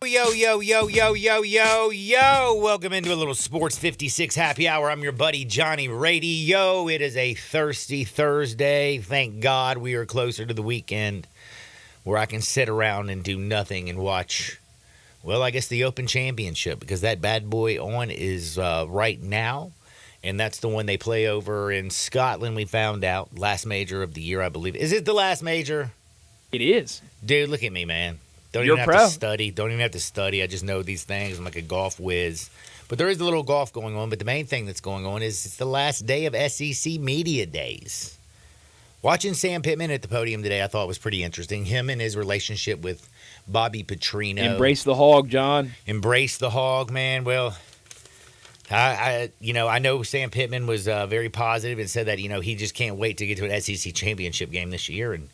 Yo, yo, yo, yo, yo, yo, yo. Welcome into a little Sports 56 happy hour. I'm your buddy Johnny Radio. It is a thirsty Thursday. Thank God we are closer to the weekend where I can sit around and do nothing and watch, well, I guess the Open Championship, because that bad boy on is right now. And that's the one they play over in Scotland, we found out. Last major of the year, I believe. Is it the last major? It is. Dude, look at me, man. Don't You're even pro. have to study. Don't even have to study. I just know these things. I'm like a golf whiz. But there is a little golf going on. But the main thing that's going on is it's the last day of SEC Media Days. Watching Sam Pittman at the podium today, I thought was pretty interesting. Him and his relationship with Bobby Petrino. Embrace the hog, John. Embrace the hog, man. Well, I know Sam Pittman was very positive and said that, he just can't wait to get to an SEC championship game this year. And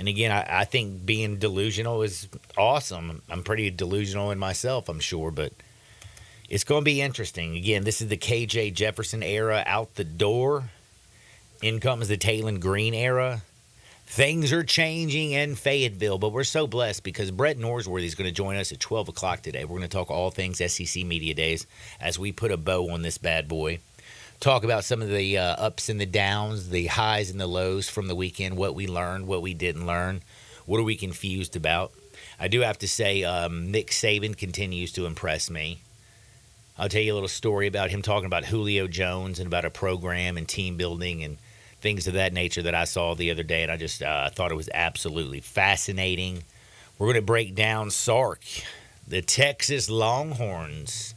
again, I think being delusional is awesome. I'm pretty delusional in myself, I'm sure, but it's going to be interesting. Again, this is the KJ Jefferson era out the door. In comes the Taylon Green era. Things are changing in Fayetteville, but we're so blessed because Brett Norsworthy is going to join us at 12 o'clock today. We're going to talk all things SEC Media Days as we put a bow on this bad boy. Talk about some of the ups and the downs, the highs and the lows from the weekend, what we learned, what we didn't learn, what are we confused about. I do have to say Nick Saban continues to impress me. I'll tell you a little story about him talking about Julio Jones and about a program and team building and things of that nature that I saw the other day, and I just thought it was absolutely fascinating. We're going to break down Sark, the Texas Longhorns.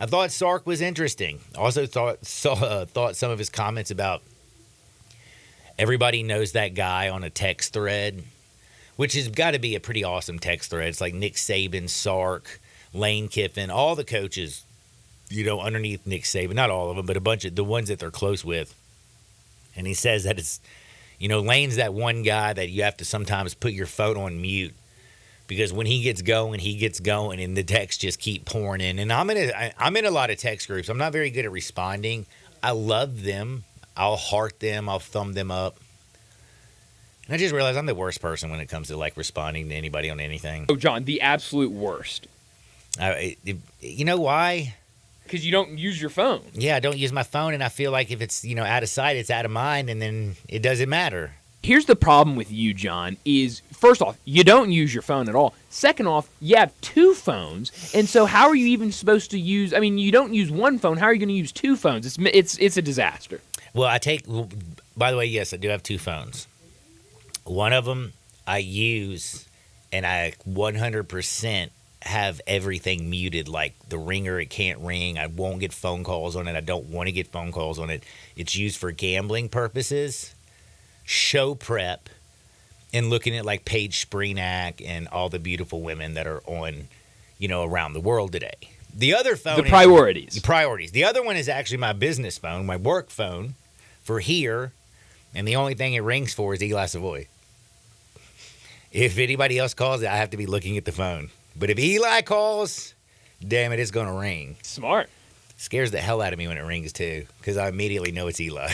I thought Sark was interesting. Also thought some of his comments about everybody knows that guy on a text thread, which has got to be a pretty awesome text thread. It's like Nick Saban, Sark, Lane Kiffin, all the coaches, underneath Nick Saban. Not all of them, but a bunch of the ones that they're close with. And he says that it's, Lane's that one guy that you have to sometimes put your phone on mute. Because when he gets going, and the texts just keep pouring in. And I'm in a lot of text groups. I'm not very good at responding. I love them. I'll heart them. I'll thumb them up. And I just realized I'm the worst person when it comes to, responding to anybody on anything. Oh, John, the absolute worst. You know why? Because you don't use your phone. Yeah, I don't use my phone, and I feel like if it's, out of sight, it's out of mind, and then it doesn't matter. Here's the problem with you, John, is first off, you don't use your phone at all. Second off, you have two phones, and so how are you even supposed to use, you don't use one phone, how are you going to use two phones? It's a disaster. Well, by the way, yes, I do have two phones. One of them I use, and I 100% have everything muted, like the ringer, it can't ring. I won't get phone calls on it. I don't want to get phone calls on it. It's used for gambling purposes, show prep, and looking at Paige Spreenak and all the beautiful women that are on, around the world today. The other phone, the priorities. The other one is actually my business phone, my work phone for here, and the only thing it rings for is Eli Savoy. If anybody else calls it, I have to be looking at the phone. But if Eli calls, damn it, it's going to ring. Smart. Scares the hell out of me when it rings, too, because I immediately know it's Eli.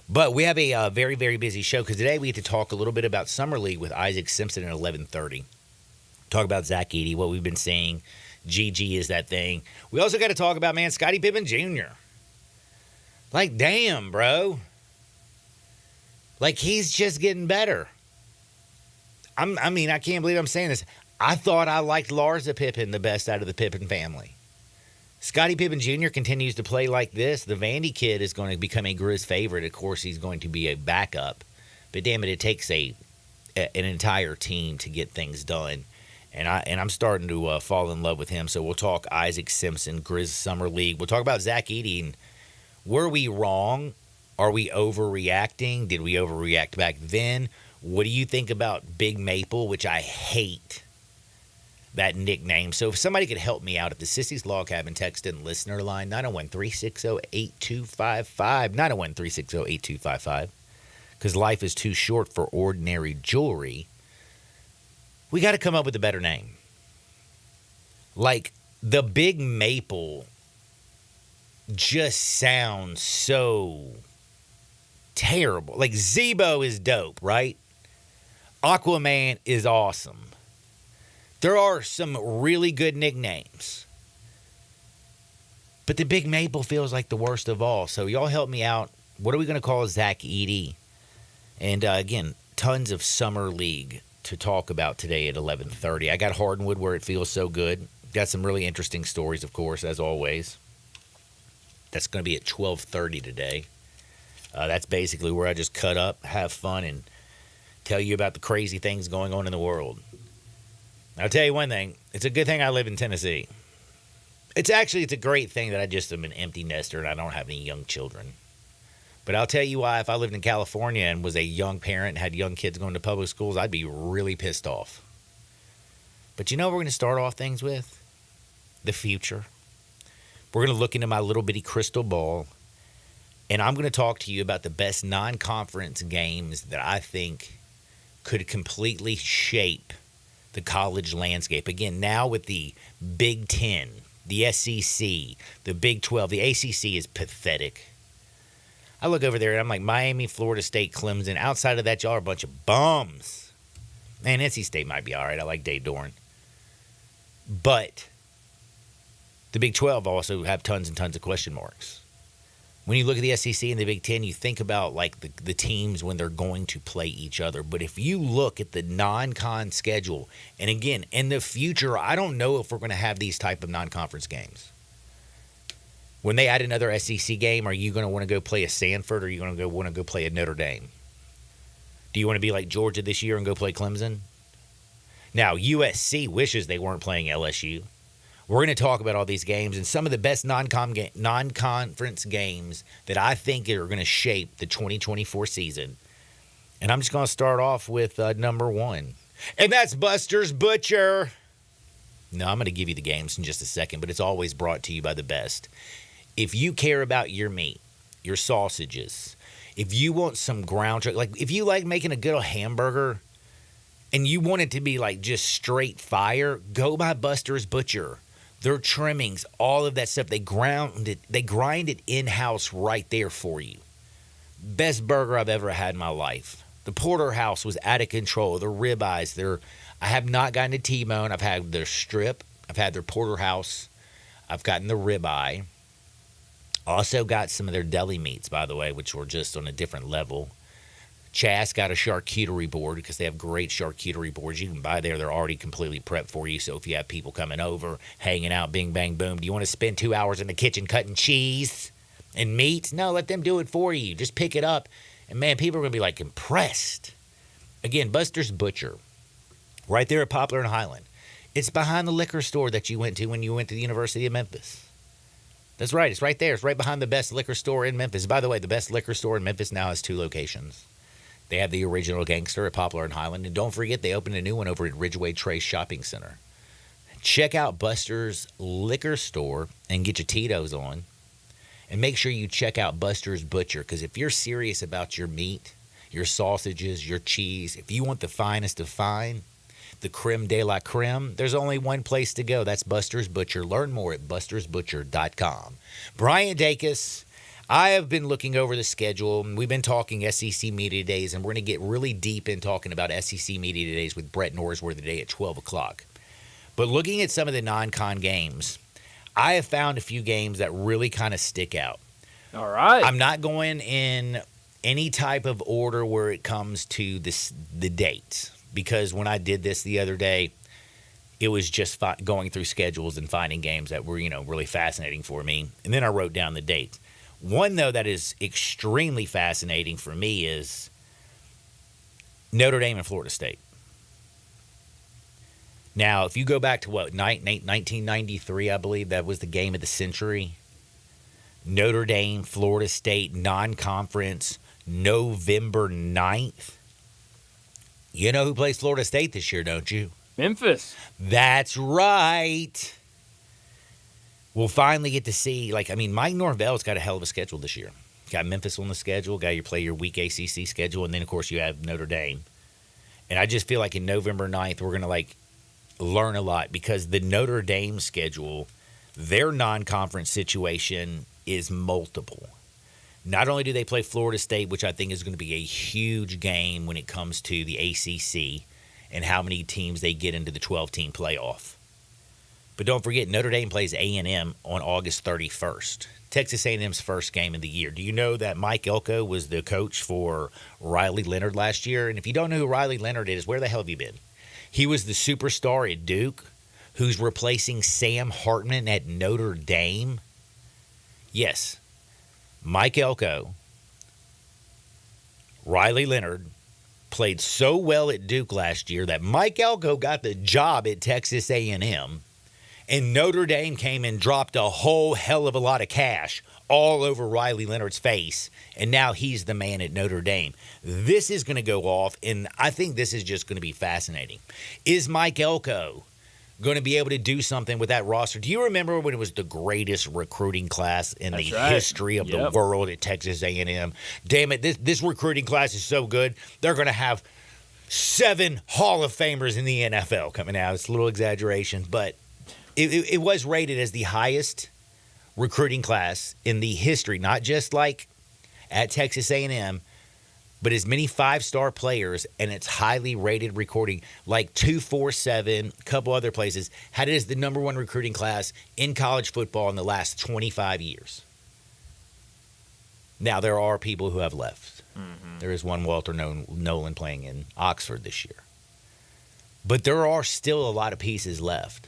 But we have a very, very busy show because today we get to talk a little bit about Summer League with Isaac Simpson at 11:30. Talk about Zach Edey, what we've been seeing. GG is that thing. We also got to talk about, Scottie Pippen Jr. Damn, bro. He's just getting better. I can't believe I'm saying this. I thought I liked Larsa Pippen the best out of the Pippen family. Scottie Pippen Jr. continues to play like this. The Vandy kid is going to become a Grizz favorite. Of course, he's going to be a backup. But damn it takes an entire team to get things done. And I'm starting to fall in love with him. So we'll talk Isaac Simpson, Grizz Summer League. We'll talk about Zach Edey. And were we wrong? Are we overreacting? Did we overreact back then? What do you think about Big Maple, which I hate that nickname? So if somebody could help me out at the Sissy's Log Cabin text and listener line, 901-360-8255, 901-360-8255, because life is too short for ordinary jewelry. We got to come up with a better name. The Big Maple just sounds so terrible. Zebo is dope, right? Aquaman is awesome. There are some really good nicknames. But the Big Maple feels like the worst of all. So y'all help me out. What are we going to call Zach Edey? And again, tons of summer league to talk about today at 11:30. I got Hardwood where it feels so good. Got some really interesting stories, of course, as always. That's going to be at 12:30 today. That's basically where I just cut up, have fun, and tell you about the crazy things going on in the world. I'll tell you one thing. It's a good thing I live in Tennessee. It's a great thing that I just am an empty nester and I don't have any young children. But I'll tell you why, if I lived in California and was a young parent and had young kids going to public schools, I'd be really pissed off. But you know what we're going to start off things with? The future. We're going to look into my little bitty crystal ball, and I'm going to talk to you about the best non-conference games that I think could completely shape the college landscape. Again, now with the Big Ten, the SEC, the Big 12, the ACC is pathetic. I look over there and I'm like, Miami, Florida State, Clemson. Outside of that, y'all are a bunch of bums. Man, NC State might be all right. I like Dave Doran. But the Big 12 also have tons and tons of question marks. When you look at the SEC and the Big Ten, you think about like the teams when they're going to play each other. But if you look at the non-con schedule, and again, in the future, I don't know if we're going to have these type of non-conference games. When they add another SEC game, are you going to want to go play a Stanford, or are you going to want to go play a Notre Dame? Do you want to be like Georgia this year and go play Clemson? Now, USC wishes they weren't playing LSU. We're going to talk about all these games and some of the best non-conference games that I think are going to shape the 2024 season. And I'm just going to start off with number one. And that's Buster's Butcher. No, I'm going to give you the games in just a second, but it's always brought to you by the best. If you care about your meat, your sausages, if you want some ground turkey, like if you like making a good old hamburger and you want it to be like just straight fire, go by Buster's Butcher. Their trimmings, all of that stuff, they grind it in-house right there for you. Best burger I've ever had in my life. The porterhouse was out of control. Their ribeyes, I have not gotten a T-bone. I've had their strip. I've had their porterhouse. I've gotten the ribeye. Also got some of their deli meats, by the way, which were just on a different level. Chas got a charcuterie board because they have great charcuterie boards. You can buy there. They're already completely prepped for you. So if you have people coming over, hanging out, bing, bang, boom, do you want to spend 2 hours in the kitchen cutting cheese and meat? No, let them do it for you. Just pick it up. And, man, people are going to be, like, impressed. Again, Buster's Butcher, right there at Poplar and Highland. It's behind the liquor store that you went to when you went to the University of Memphis. That's right. It's right there. It's right behind the best liquor store in Memphis. By the way, the best liquor store in Memphis now has 2 locations. They have the original Gangster at Poplar and Highland. And don't forget, they opened a new one over at Ridgeway Trace Shopping Center. Check out Buster's Liquor Store and get your Tito's on. And make sure you check out Buster's Butcher, because if you're serious about your meat, your sausages, your cheese, if you want the finest of fine, the creme de la creme, there's only one place to go. That's Buster's Butcher. Learn more at bustersbutcher.com. Brian Dacus. I have been looking over the schedule. We've been talking SEC Media Days, and we're going to get really deep in talking about SEC Media Days with Brett Norsworth today at 12 o'clock. But looking at some of the non-con games, I have found a few games that really kind of stick out. All right. I'm not going in any type of order where it comes to the dates, because when I did this the other day, it was just going through schedules and finding games that were, really fascinating for me. And then I wrote down the dates. One, though, that is extremely fascinating for me is Notre Dame and Florida State. Now, if you go back to 1993, I believe that was the game of the century. Notre Dame, Florida State, non-conference, November 9th. You know who plays Florida State this year, don't you? Memphis. That's right. We'll finally get to see, Mike Norvell's got a hell of a schedule this year. Got Memphis on the schedule, got you play your weak ACC schedule, and then, of course, you have Notre Dame. And I just feel like in November 9th, we're going to, learn a lot, because the Notre Dame schedule, their non-conference situation is multiple. Not only do they play Florida State, which I think is going to be a huge game when it comes to the ACC, and how many teams they get into the 12-team playoff. But don't forget, Notre Dame plays A&M on August 31st. Texas A&M's first game of the year. Do you know that Mike Elko was the coach for Riley Leonard last year? And if you don't know who Riley Leonard is, where the hell have you been? He was the superstar at Duke who's replacing Sam Hartman at Notre Dame. Yes, Mike Elko, Riley Leonard, played so well at Duke last year that Mike Elko got the job at Texas A&M, and Notre Dame came and dropped a whole hell of a lot of cash all over Riley Leonard's face, and now he's the man at Notre Dame. This is going to go off, and I think this is just going to be fascinating. Is Mike Elko going to be able to do something with that roster? Do you remember when it was the greatest recruiting class in the history of the world at Texas A&M? Damn it, this recruiting class is so good. They're going to have 7 Hall of Famers in the NFL coming out. It's a little exaggeration, but it was rated as the highest recruiting class in the history, not just like at Texas A&M, but as many 5-star players, and it's highly rated recruiting, like 247, a couple other places, had it as the number 1 recruiting class in college football in the last 25 years. Now, there are people who have left. Mm-hmm. There is one Walter Nolan playing in Oxford this year. But there are still a lot of pieces left.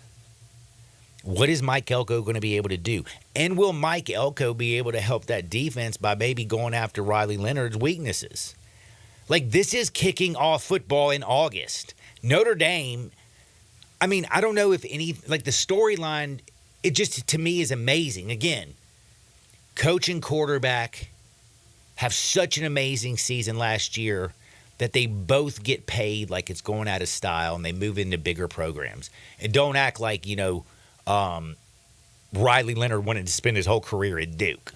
What is Mike Elko going to be able to do? And will Mike Elko be able to help that defense by maybe going after Riley Leonard's weaknesses? Like, this is kicking off football in August. Notre Dame, I mean, I don't know if any, like the storyline, it just, to me, is amazing. Again, coach and quarterback have such an amazing season last year that they both get paid like it's going out of style and they move into bigger programs. And don't act like, Riley Leonard wanted to spend his whole career at Duke.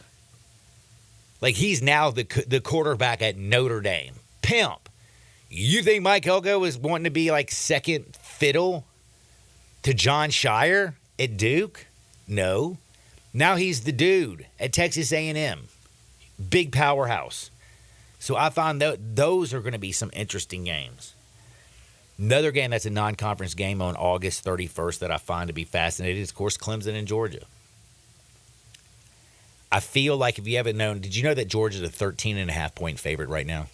Like, he's now the quarterback at Notre Dame. Pimp. You think Mike Elko was wanting to be like second fiddle to John Shire at Duke? No. Now he's the dude at Texas A&M. Big powerhouse. So I find that those are going to be some interesting games. Another game that's a non-conference game on August 31st that I find to be fascinating is, of course, Clemson and Georgia. I feel like, if you haven't known, did you know that Georgia's a 13.5-point favorite right now?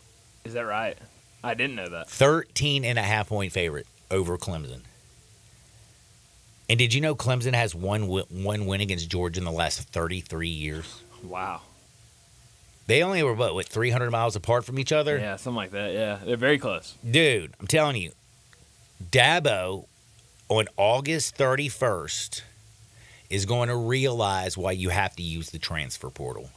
Is that right? I didn't know that. 13.5-point favorite over Clemson. And did you know Clemson has one win against Georgia in the last 33 years? Wow. They only were, what, 300 miles apart from each other? Yeah, something like that. Yeah, they're very close. Dude, I'm telling you, Dabo on August 31st is going to realize why you have to use the transfer portal.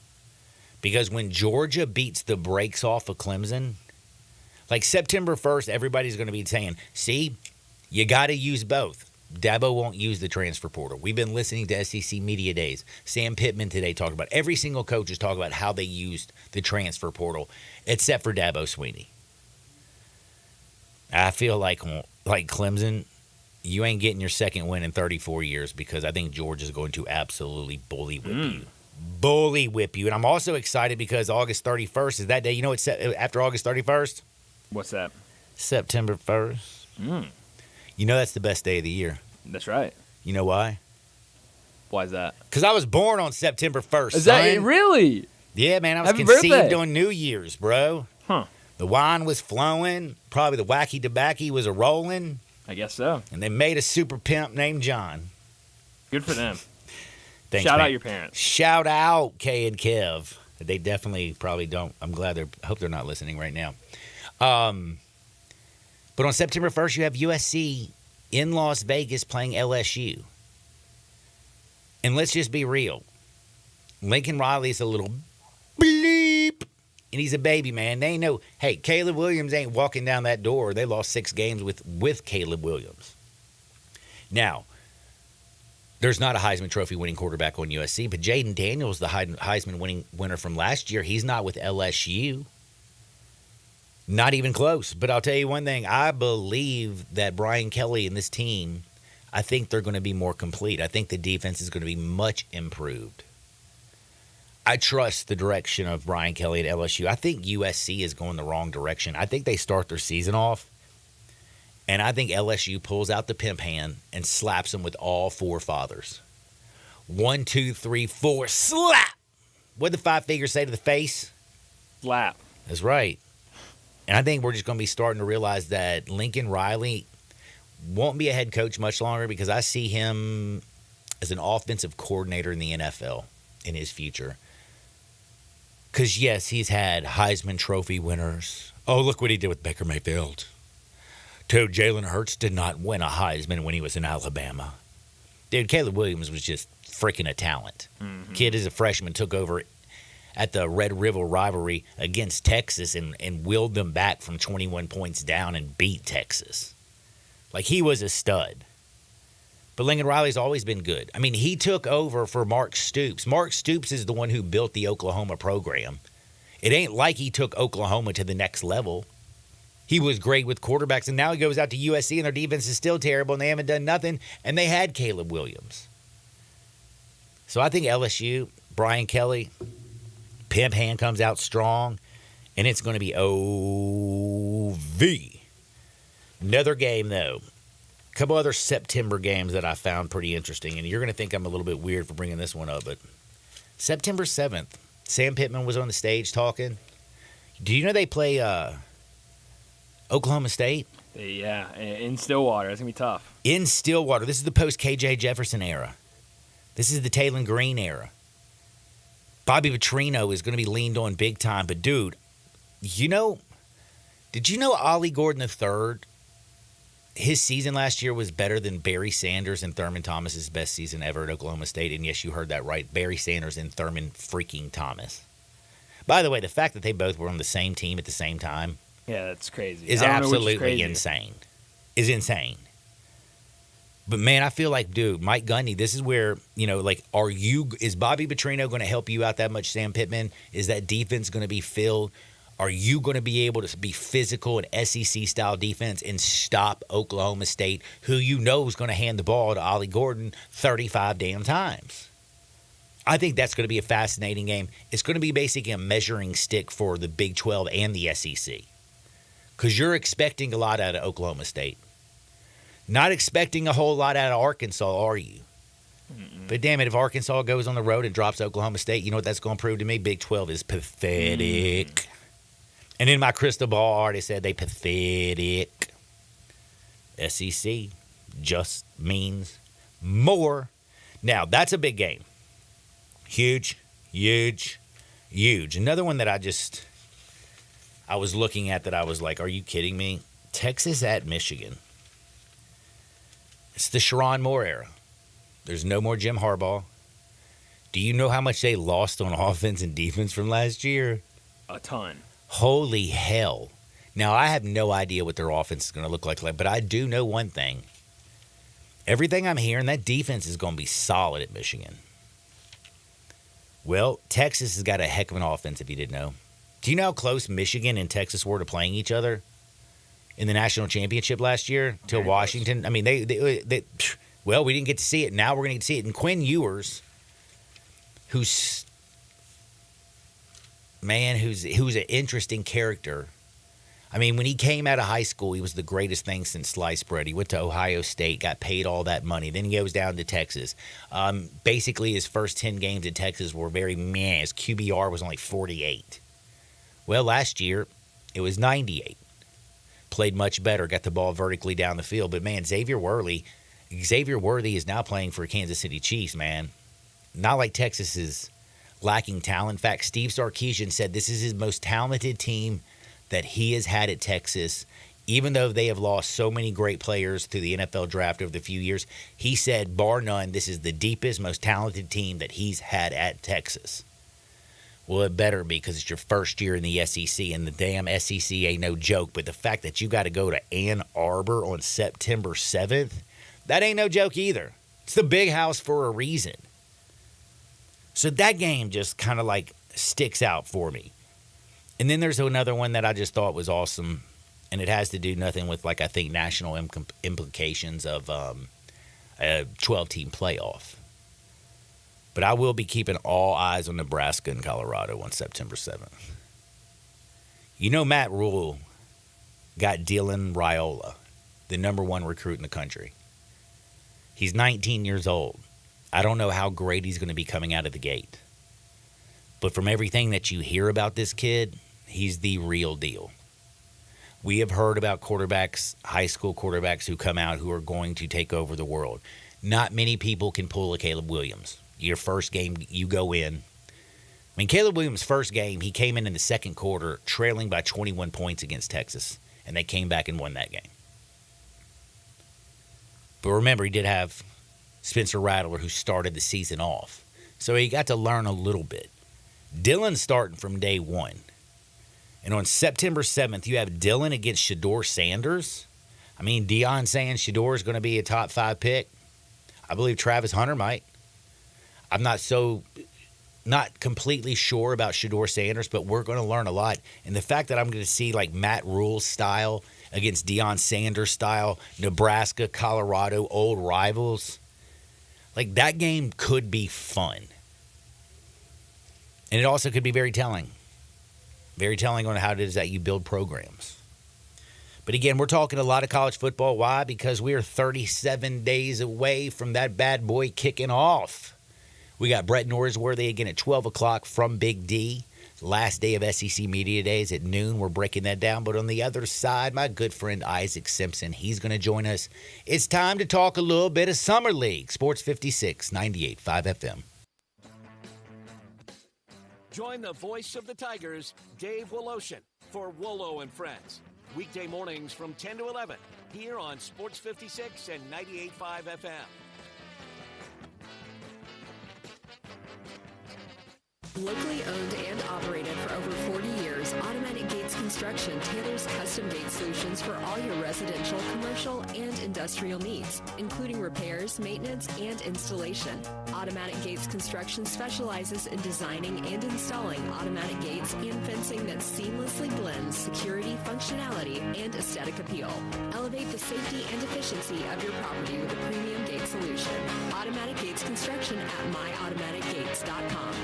Because when Georgia beats the brakes off of Clemson, like September 1st, everybody's going to be saying, see, you got to use both. Dabo won't use the transfer portal. We've been listening to SEC Media Days. Sam Pittman today talked about it. Every single coach is talking about how they used the transfer portal, except for Dabo Swinney. I feel like Clemson, you ain't getting your second win in 34 years because I think Georgia's going to absolutely bully whip you. Bully whip you. And I'm also excited because August 31st is that day. You know what's after August 31st? What's that? September 1st. You know that's the best day of the year. That's right. You know why? Why is that? Because I was born on September 1st. Is that really? Yeah, man. I was Happy conceived birthday. on New Year's, bro. Huh. The wine was flowing. Probably the wacky tobacco was a-rolling. I guess so. And they made a super pimp named John. Good for them. Thanks, Shout man. out your parents. Shout out Kay and Kev. They definitely probably don't. I'm glad I hope they're not listening right now. But on September 1st, you have USC in Las Vegas playing LSU. And let's just be real. Lincoln Riley's a little bleep. And he's a baby, man. They ain't no, hey, Caleb Williams ain't walking down that door. They lost 6 games with Caleb Williams. Now, there's not a Heisman Trophy winning quarterback on USC, but Jaden Daniels, the Heisman winner from last year, he's not with LSU. Not even close. But I'll tell you one thing. I believe that Brian Kelly and this team, I think they're going to be more complete. I think the defense is going to be much improved. I trust the direction of Brian Kelly at LSU. I think USC is going the wrong direction. I think they start their season off, And I think LSU pulls out the pimp hand and slaps them with all four fathers. 1, 2, 3, 4, slap! What'd the five figures say to the face? Slap. That's right. And I think we're just going to be starting to realize that Lincoln Riley won't be a head coach much longer because I see him as an offensive coordinator in the NFL in his future. Because, yes, he's had Heisman Trophy winners. Oh, look what he did with Baker Mayfield. Dude, Jalen Hurts did not win a Heisman when he was in Alabama. Dude, Caleb Williams was just freaking a talent. Mm-hmm. Kid, as a freshman, took over at the Red River rivalry against Texas and willed them back from 21 points down and beat Texas. Like, he was a stud. But Lincoln Riley's always been good. I mean, he took over for Mark Stoops. Mark Stoops is the one who built the Oklahoma program. It ain't like he took Oklahoma to the next level. He was great with quarterbacks, and now he goes out to USC, and their defense is still terrible, and they haven't done nothing, and they had Caleb Williams. So I think LSU, Brian Kelly, pimp hand comes out strong, and it's going to be OV. Another game, though. A couple other September games that I found pretty interesting, and you're going to think I'm a little bit weird for bringing this one up, but September 7th, Sam Pittman was on the stage talking. Do you know they play Oklahoma State? Yeah, in Stillwater. That's going to be tough. In Stillwater. This is the post-KJ Jefferson era. This is the Taylon Green era. Bobby Petrino is going to be leaned on big time. But, dude, did you know Ollie Gordon III, his season last year was better than Barry Sanders and Thurman Thomas's best season ever at Oklahoma State? And, yes, you heard that right. Barry Sanders and Thurman freaking Thomas. By the way, the fact that they both were on the same team at the same time, yeah, that's crazy. Is absolutely insane. Is insane. But, man, I feel like, dude, Mike Gundy, this is where, is Bobby Petrino going to help you out that much, Sam Pittman? Is that defense going to be filled? Are you going to be able to be physical and SEC-style defense and stop Oklahoma State, who you know is going to hand the ball to Ollie Gordon 35 damn times? I think that's going to be a fascinating game. It's going to be basically a measuring stick for the Big 12 and the SEC. Because you're expecting a lot out of Oklahoma State. Not expecting a whole lot out of Arkansas, are you? Mm-mm. But damn it, if Arkansas goes on the road and drops Oklahoma State, you know what that's going to prove to me? Big 12 is pathetic. And in my crystal ball, I already said they pathetic. SEC just means more. Now, that's a big game. Huge, huge, huge. Another one that I was looking at that I was like, are you kidding me? Texas at Michigan. It's the Sherrone Moore era. There's no more Jim Harbaugh. Do you know how much they lost on offense and defense from last year? A ton. Holy hell. Now, I have no idea what their offense is going to look like, but I do know one thing. Everything I'm hearing, that defense is going to be solid at Michigan. Well, Texas has got a heck of an offense, if you didn't know. Do you know how close Michigan and Texas were to playing each other in the national championship last year to Washington? I mean, we didn't get to see it. Now we're going to get to see it. And Quinn Ewers, who's an interesting character. I mean, when he came out of high school, he was the greatest thing since sliced bread. He went to Ohio State, got paid all that money. Then he goes down to Texas. Basically, his first 10 games in Texas were very meh. His QBR was only 48. Well, last year, it was 98. Played much better, got the ball vertically down the field. But, man, Xavier Worthy is now playing for Kansas City Chiefs, man. Not like Texas is lacking talent. In fact, Steve Sarkisian said this is his most talented team that he has had at Texas. Even though they have lost so many great players through the NFL draft over the few years, he said, bar none, this is the deepest, most talented team that he's had at Texas. Well, it better be because it's your first year in the SEC, and the damn SEC ain't no joke. But the fact that you got to go to Ann Arbor on September 7th, that ain't no joke either. It's the big house for a reason. So that game just kind of like sticks out for me. And then there's another one that I just thought was awesome, and it has to do nothing with, like, I think national implications of a 12-team playoff. But I will be keeping all eyes on Nebraska and Colorado on September 7th. You know Matt Rule got Dylan Raiola the number one recruit in the country. He's 19 years old. I don't know how great he's going to be coming out of the gate. But from everything that you hear about this kid, he's the real deal. We have heard about quarterbacks, high school quarterbacks who come out who are going to take over the world. Not many people can pull a Caleb Williams. Your first game, you go in. I mean, Caleb Williams' first game, he came in the second quarter trailing by 21 points against Texas, and they came back and won that game. But remember, he did have Spencer Rattler, who started the season off. So he got to learn a little bit. Dylan's starting from day one. And on September 7th, you have Dylan against Shedeur Sanders. I mean, Deion saying Shedeur is going to be a top 5 pick. I believe Travis Hunter might. I'm not completely sure about Shedeur Sanders, but we're going to learn a lot. And the fact that I'm going to see like Matt Rule's style against Deion Sanders' style, Nebraska, Colorado, old rivals, like that game could be fun. And it also could be very telling. Very telling on how it is that you build programs. But again, we're talking a lot of college football. Why? Because we are 37 days away from that bad boy kicking off. We got Brett Norsworthy again at 12 o'clock from Big D. Last day of SEC Media Days at noon. We're breaking that down. But on the other side, my good friend Isaac Simpson, he's going to join us. It's time to talk a little bit of Summer League. Sports 56, 98.5 FM. Join the voice of the Tigers, Dave Woloshin, for Wolo and Friends. Weekday mornings from 10 to 11, here on Sports 56 and 98.5 FM. Locally owned and operated for over 40 years, Automatic Gates Construction tailors custom gate solutions for all your residential, commercial, and industrial needs, including repairs, maintenance, and installation. Automatic Gates Construction specializes in designing and installing automatic gates and fencing that seamlessly blends security, functionality, and aesthetic appeal. Elevate the safety and efficiency of your property with a premium gate solution. Automatic Gates Construction at myautomaticgates.com.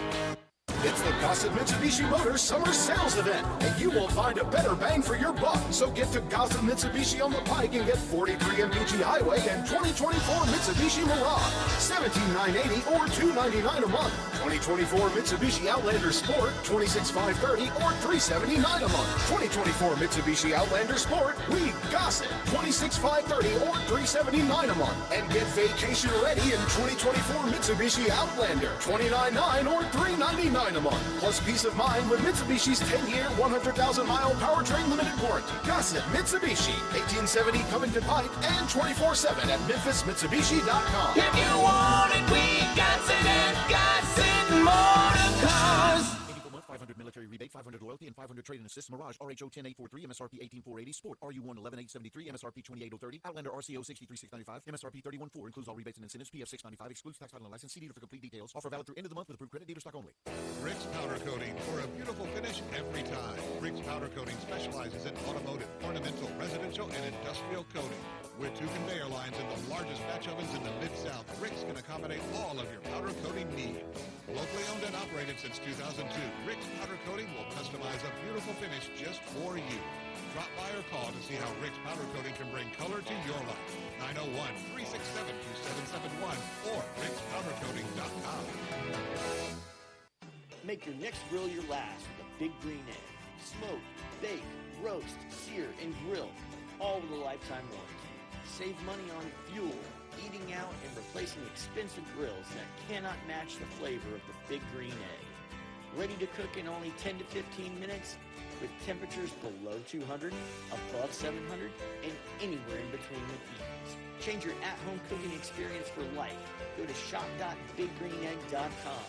It's the Gossett Mitsubishi Motors Summer Sales Event, and you will find a better bang for your buck. So get to Gossett Mitsubishi on the Pike and get 43 MPG Highway and 2024 Mitsubishi Mirage, $17,980 or $299 a month. 2024 Mitsubishi Outlander Sport, $26,530 or $379 a month. 2024 Mitsubishi Outlander Sport, we Gossett, $26,530 or $379 a month. And get vacation ready in 2024 Mitsubishi Outlander, $29,900 or $399 a month. Plus peace of mind with Mitsubishi's 10-year, 100,000-mile powertrain limited warranty. Gossett Mitsubishi, 1870 Covington Pike and 24/7 at MemphisMitsubishi.com. If you want it, we got it at Gossett Motor Cars. 500 military rebate, 500 loyalty, and 500 trade-in assist. Mirage, RHO 10843, MSRP 18480. Sport, RU1 11873, MSRP 28030. Outlander, RCO 63695, MSRP 314. Includes all rebates and incentives. PF 695. Excludes tax, title, and license. See dealer for complete details. Offer valid through end of the month with approved credit. Dealer stock only. Rick's Powder Coating for a beautiful finish every time. Rick's Powder Coating specializes in automotive, ornamental, residential, and industrial coating. With 2 conveyor lines and the largest batch ovens in the Mid-South, Rick's can accommodate all of your powder coating needs. Locally owned and operated since 2002, Rick's Powder Coating will customize a beautiful finish just for you. Drop by or call to see how Rick's Powder Coating can bring color to your life. 901-367-2771 or rickspowdercoating.com. Make your next grill your last with a Big Green Egg. Smoke, bake, roast, sear, and grill, all with a lifetime warranty. Save money on fuel, eating out, and replacing expensive grills that cannot match the flavor of the Big Green Egg. Ready to cook in only 10 to 15 minutes with temperatures below 200, above 700, and anywhere in between with ease. Change your at-home cooking experience for life. Go to shop.biggreenegg.com.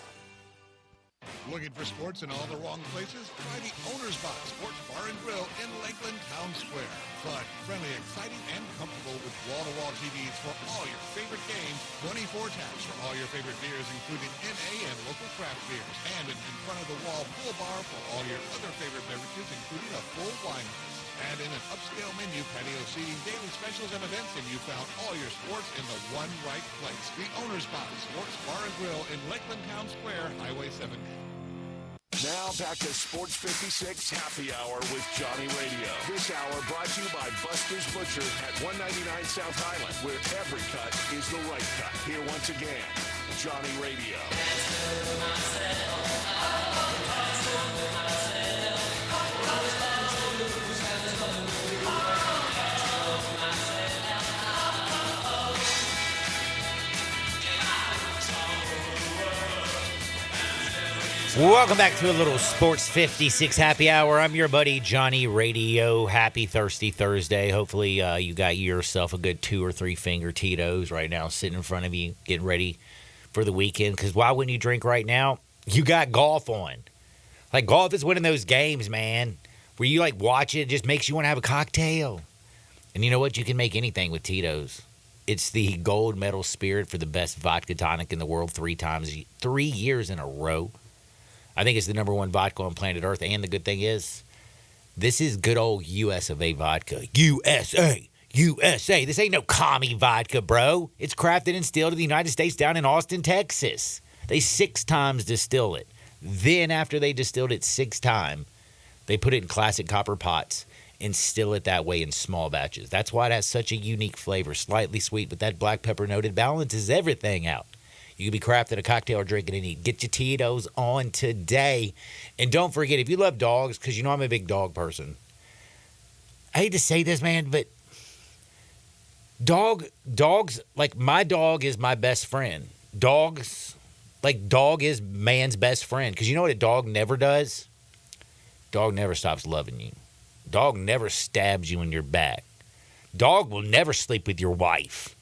Looking for sports in all the wrong places? Try the Owner's Box Sports Bar and Grill in Lakeland Town Square. Fun, friendly, exciting, and comfortable with wall-to-wall TVs for all your favorite games, 24 taps for all your favorite beers, including NA and local craft beers, and an in-front-of-the-wall full bar for all your other favorite beverages, including a full wine list. And in an upscale menu, patio seating, daily specials, and events, and you found all your sports in the one right place. The Owner's Box Sports Bar and Grill in Lakeland Town Square, Highway 70. Now back to Sports 56 Happy Hour with Johnny Radio. This hour brought to you by Buster's Butcher at 199 South Highland, where every cut is the right cut. Here once again, Johnny Radio. Welcome back to a little Sports 56 Happy Hour. I'm your buddy Johnny Radio. Happy Thirsty Thursday. Hopefully you got yourself a good 2 or 3 finger Tito's right now sitting in front of you, getting ready for the weekend. Because why wouldn't you drink right now? You got golf on. Like, golf is one of those games, man, where you like watch it just makes you want to have a cocktail. And you know what? You can make anything with Tito's. It's the gold medal spirit for the best vodka tonic in the world 3 years in a row. I think it's the number 1 vodka on planet Earth. And the good thing is, this is good old US of A vodka. USA. USA. This ain't no commie vodka, bro. It's crafted and distilled in the United States down in Austin, Texas. They 6 times distill it. Then after they distilled it 6 times, they put it in classic copper pots and still it that way in small batches. That's why it has such a unique flavor. Slightly sweet, but that black pepper note, it balances everything out. You can be crafting a cocktail or drinking and eat. Get your Tito's on today. And don't forget, if you love dogs, because you know I'm a big dog person. I hate to say this, man, but dogs, like my dog is my best friend. Dog is man's best friend. Because you know what a dog never does? Dog never stops loving you. Dog never stabs you in your back. Dog will never sleep with your wife.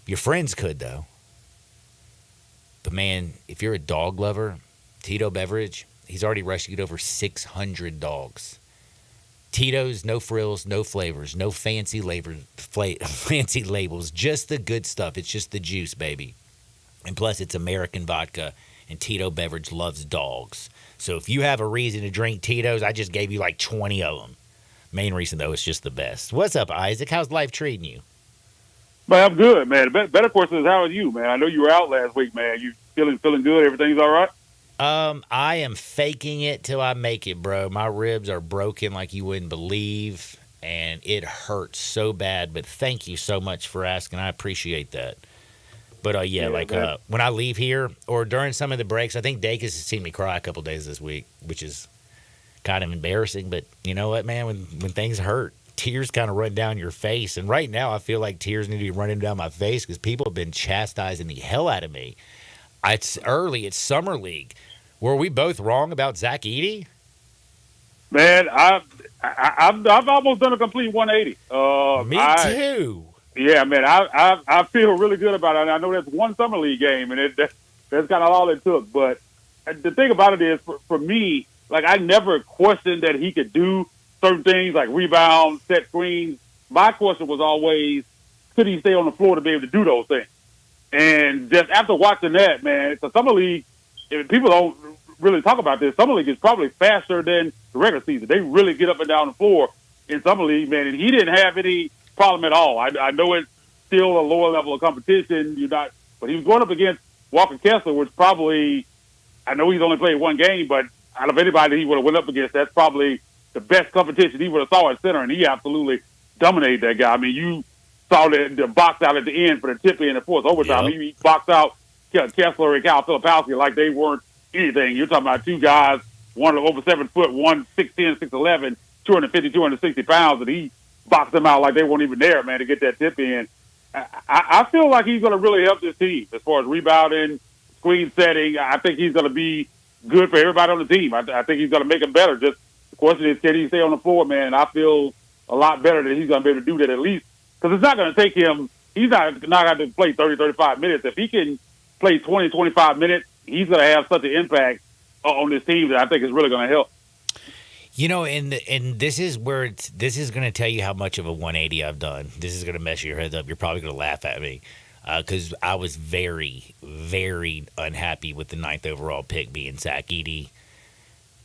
Your friends could, though. But, man, if you're a dog lover, Tito Beverage, he's already rescued over 600 dogs. Tito's, no frills, no flavors, no fancy labels, just the good stuff. It's just the juice, baby. And plus, it's American vodka, and Tito Beverage loves dogs. So if you have a reason to drink Tito's, I just gave you like 20 of them. Main reason, though, it's just the best. What's up, Isaac? How's life treating you? Man, I'm good, man. The better question is, how are you, man? I know you were out last week, man. You feeling good? Everything's all right? I am faking it till I make it, bro. My ribs are broken like you wouldn't believe, and it hurts so bad. But thank you so much for asking. I appreciate that. But, when I leave here or during some of the breaks, I think Dacus has seen me cry a couple days this week, which is kind of embarrassing. But you know what, man? When things hurt, tears kind of run down your face. And right now I feel like tears need to be running down my face because people have been chastising the hell out of me. It's early. It's Summer League. Were we both wrong about Zach Edey? Man, I've almost done a complete 180. Me too. Yeah, man, I feel really good about it. I know that's one Summer League game, and that's kind of all it took. But the thing about it is, for me, like, I never questioned that he could do certain things like rebound, set screens. My question was always, could he stay on the floor to be able to do those things? And just after watching that, man, it's a Summer League. If people don't really talk about this, Summer League is probably faster than the regular season. They really get up and down the floor in Summer League, man. And he didn't have any problem at all. I know it's still a lower level of competition. But he was going up against Walker Kessler, which probably, I know he's only played one game, but out of anybody he would have went up against, that's probably the best competition he would have saw at center, and he absolutely dominated that guy. I mean, you saw the box out at the end for the tip in the fourth overtime. Yep. He boxed out Kessler and Cal Filipowski like they weren't anything. You're talking about two guys, one over 7 foot, one 6'10", 6'11", 250, 260 pounds, and he boxed them out like they weren't even there, man, to get that tip in. I feel like he's going to really help this team as far as rebounding, screen setting. I think he's going to be good for everybody on the team. I think he's going to make them better. Just the question is, can he stay on the floor, man? And I feel a lot better that he's going to be able to do that at least, because it's not going to take him. He's not going to play 30, 35 minutes. If he can play 20, 25 minutes, he's going to have such an impact on this team that I think is really going to help. You know, and this is where this is going to tell you how much of a 180 I've done. This is going to mess your head up. You're probably going to laugh at me because I was very, very unhappy with the 9th overall pick being Zach Edey.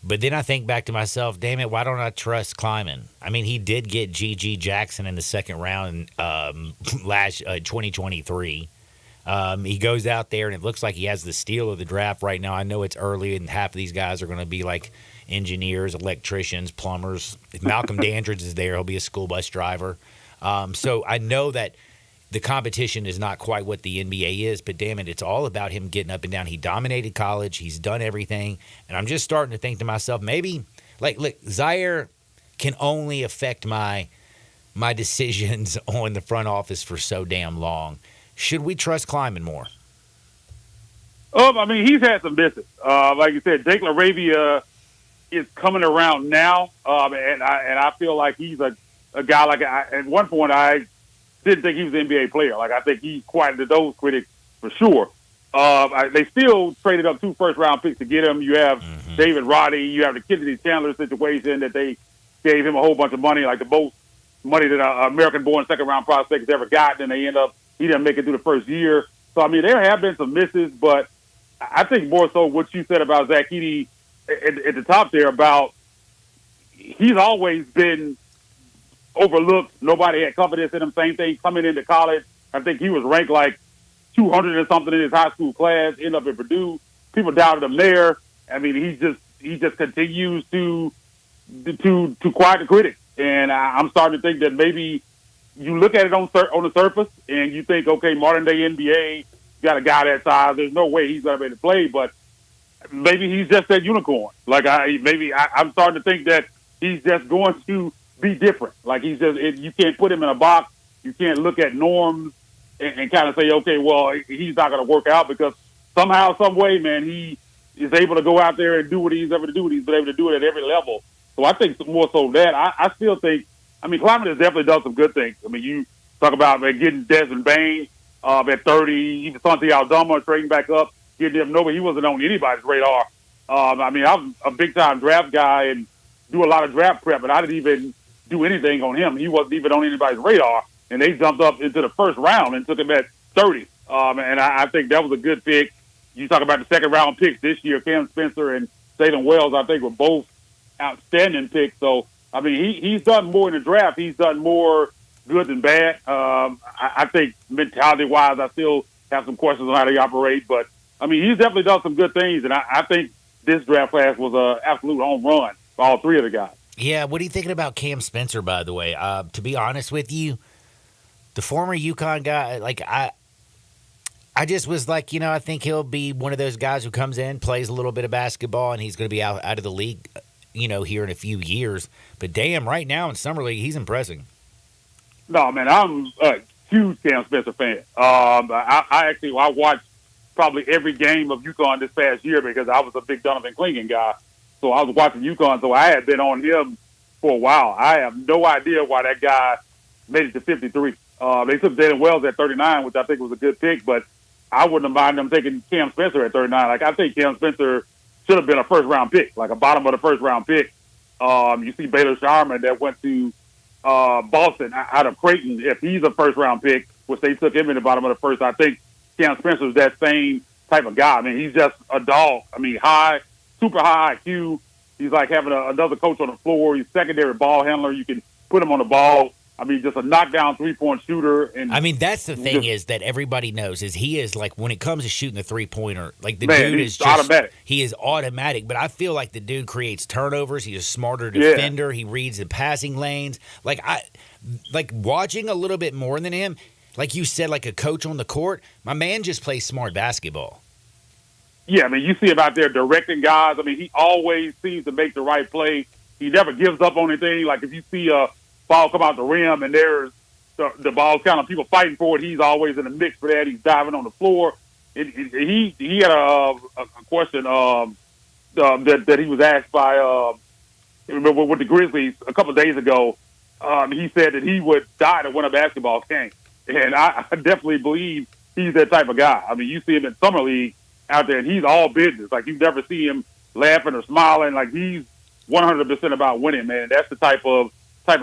But then I think back to myself, damn it, why don't I trust Kleiman? I mean, he did get G.G. Jackson in the second round last 2023. He goes out there, and it looks like he has the steal of the draft right now. I know it's early, and half of these guys are going to be like engineers, electricians, plumbers. If Malcolm Dandridge is there, he'll be a school bus driver. So I know that the competition is not quite what the NBA is, but damn it, it's all about him getting up and down. He dominated college. He's done everything. And I'm just starting to think to myself, maybe, look, Zaire can only affect my decisions on the front office for so damn long. Should we trust Kleiman more? I mean, he's had some misses. Like you said, Jake LaRavia is coming around now, and I feel like he's a guy like at one point I didn't think he was an NBA player. Like I think he quieted those critics for sure. They still traded up 2 first-round picks to get him. You have David Roddy. You have the Kennedy Chandler situation that they gave him a whole bunch of money, like the most money that an American-born second-round prospect has ever gotten, and he didn't make it through the first year. So, I mean, there have been some misses, but I think more so what you said about Zach Edey at the top there about he's always been overlooked. Nobody had confidence in him. Same thing coming into college. I think he was ranked like 200 or something in his high school class, ended up at Purdue. People doubted him there. I mean, he just continues to quiet the critics. And I'm starting to think that maybe you look at it on the surface and you think, okay, modern day NBA, got a guy that size. There's no way he's going to be able to play, but maybe he's just that unicorn. Like I'm starting to think that he's just going to be different. Like you can't put him in a box. You can't look at norms and kind of say, okay, well, he's not going to work out because somehow, some way, man, he is able to go out there and do what he's able to do. He's been able to do it at every level. So I think more so that I still think, I mean, Kleiman has definitely done some good things. I mean, you talk about getting Desmond Bain at 30, even Santi Aldama trading back up, getting him nowhere. He wasn't on anybody's radar. I mean, I'm a big-time draft guy and do a lot of draft prep, but I didn't even do anything on him. He wasn't even on anybody's radar, and they jumped up into the first round and took him at 30. And I think that was a good pick. You talk about the second-round picks this year, Cam Spencer and Jalen Wells, I think, were both outstanding picks. So, I mean, he's done more in the draft. He's done more good than bad. I think mentality-wise, I still have some questions on how they operate. But, I mean, he's definitely done some good things, and I think this draft class was an absolute home run for all three of the guys. Yeah, what are you thinking about Cam Spencer, by the way? To be honest with you, the former UConn guy, like I just was like, I think he'll be one of those guys who comes in, plays a little bit of basketball, and he's going to be out of the league, here in a few years. But damn, right now in Summer League, he's impressing. No, man, I'm a huge Cam Spencer fan. I watched probably every game of UConn this past year because I was a big Donovan Clingan guy. So I was watching UConn, so I had been on him for a while. I have no idea why that guy made it to 53. They took Jalen Wells at 39, which I think was a good pick, but I wouldn't have minded them taking Cam Spencer at 39. Like, I think Cam Spencer should have been a first-round pick, like a bottom of the first-round pick. You see Baylor Sharman that went to Boston out of Creighton. If he's a first-round pick, which they took him in the bottom of the first, I think Cam Spencer's that same type of guy. I mean, he's just a dog. I mean, super high IQ. He's like having another coach on the floor. He's secondary ball handler. You can put him on the ball. I mean, just a knockdown three-point shooter. And I mean, that's the thing is that everybody knows is he is like when it comes to shooting the three-pointer, like the dude is just automatic. He is automatic, but I feel like the dude creates turnovers. He's a smarter defender. He reads the passing lanes. Like watching a little bit more than him. Like you said, like a coach on the court. My man just plays smart basketball. Yeah, I mean, you see him out there directing guys. I mean, he always seems to make the right play. He never gives up on anything. Like if you see a ball come out the rim and there's the ball kind of people fighting for it, he's always in the mix for that. He's diving on the floor. He had a question that he was asked by remember with the Grizzlies a couple of days ago. He said that he would die to win a basketball game, and I definitely believe he's that type of guy. I mean, you see him in Summer League out there, and he's all business. Like you never see him laughing or smiling. Like he's 100% about winning, man. That's the type of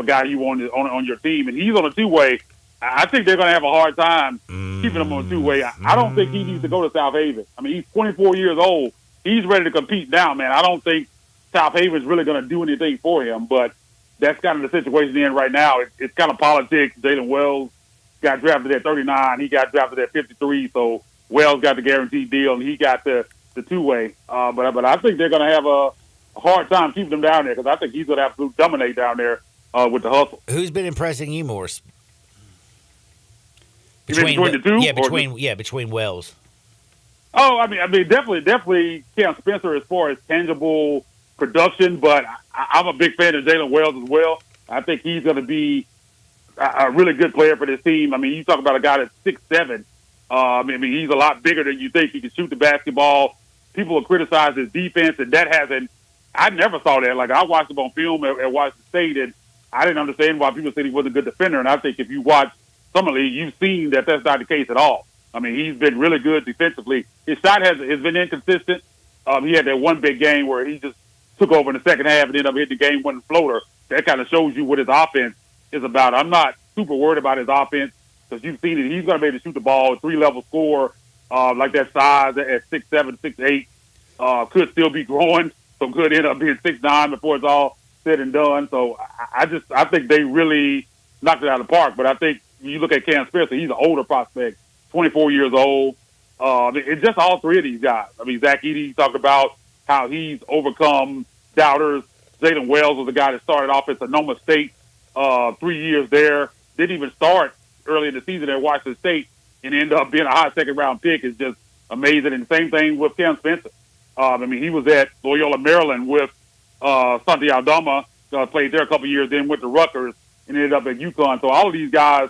guy you want on your team, and he's on a two-way. I think they're going to have a hard time keeping him on a two-way. I don't think he needs to go to South Haven. I mean, he's 24 years old. He's ready to compete now, man. I don't think South Haven's really going to do anything for him, but that's kind of the situation they're in right now. It's kind of politics. Jalen Wells got drafted at 39. He got drafted at 53. So Wells got the guaranteed deal, and he got the two-way. But I think they're going to have a hard time keeping him down there because I think he's going to absolutely dominate down there with the hustle. Who's been impressing you more? Between the two? Yeah, between Wells. Oh, I mean, definitely Cam Spencer as far as tangible production, but I'm a big fan of Jalen Wells as well. I think he's going to be a really good player for this team. I mean, you talk about a guy that's 6'7". I mean, he's a lot bigger than you think. He can shoot the basketball. People have criticized his defense, and that hasn't. I never saw that. Like, I watched him on film at Washington State, and I didn't understand why people said he wasn't a good defender. And I think if you watch Summer League, you've seen that that's not the case at all. I mean, he's been really good defensively. His shot has been inconsistent. He had that one big game where he just took over in the second half and ended up hitting the game-winning floater. That kind of shows you what his offense is about. I'm not super worried about his offense because you've seen it. He's going to be able to shoot the ball, three-level score, like that size at 6'7", 6'8", could still be growing, so could end up being 6'9" before it's all said and done. So I think they really knocked it out of the park. But I think when you look at Cam Spencer, he's an older prospect, 24 years old. It's just all three of these guys. I mean, Zach Edey talked about how he's overcome doubters. Jalen Wells was the guy that started off at Sonoma State 3 years there. Didn't even start early in the season at Washington State and ended up being a high second-round pick. Is just amazing. And same thing with Cam Spencer. I mean, he was at Loyola, Maryland with Santi Aldama, played there a couple years, then went to Rutgers and ended up at UConn. So all of these guys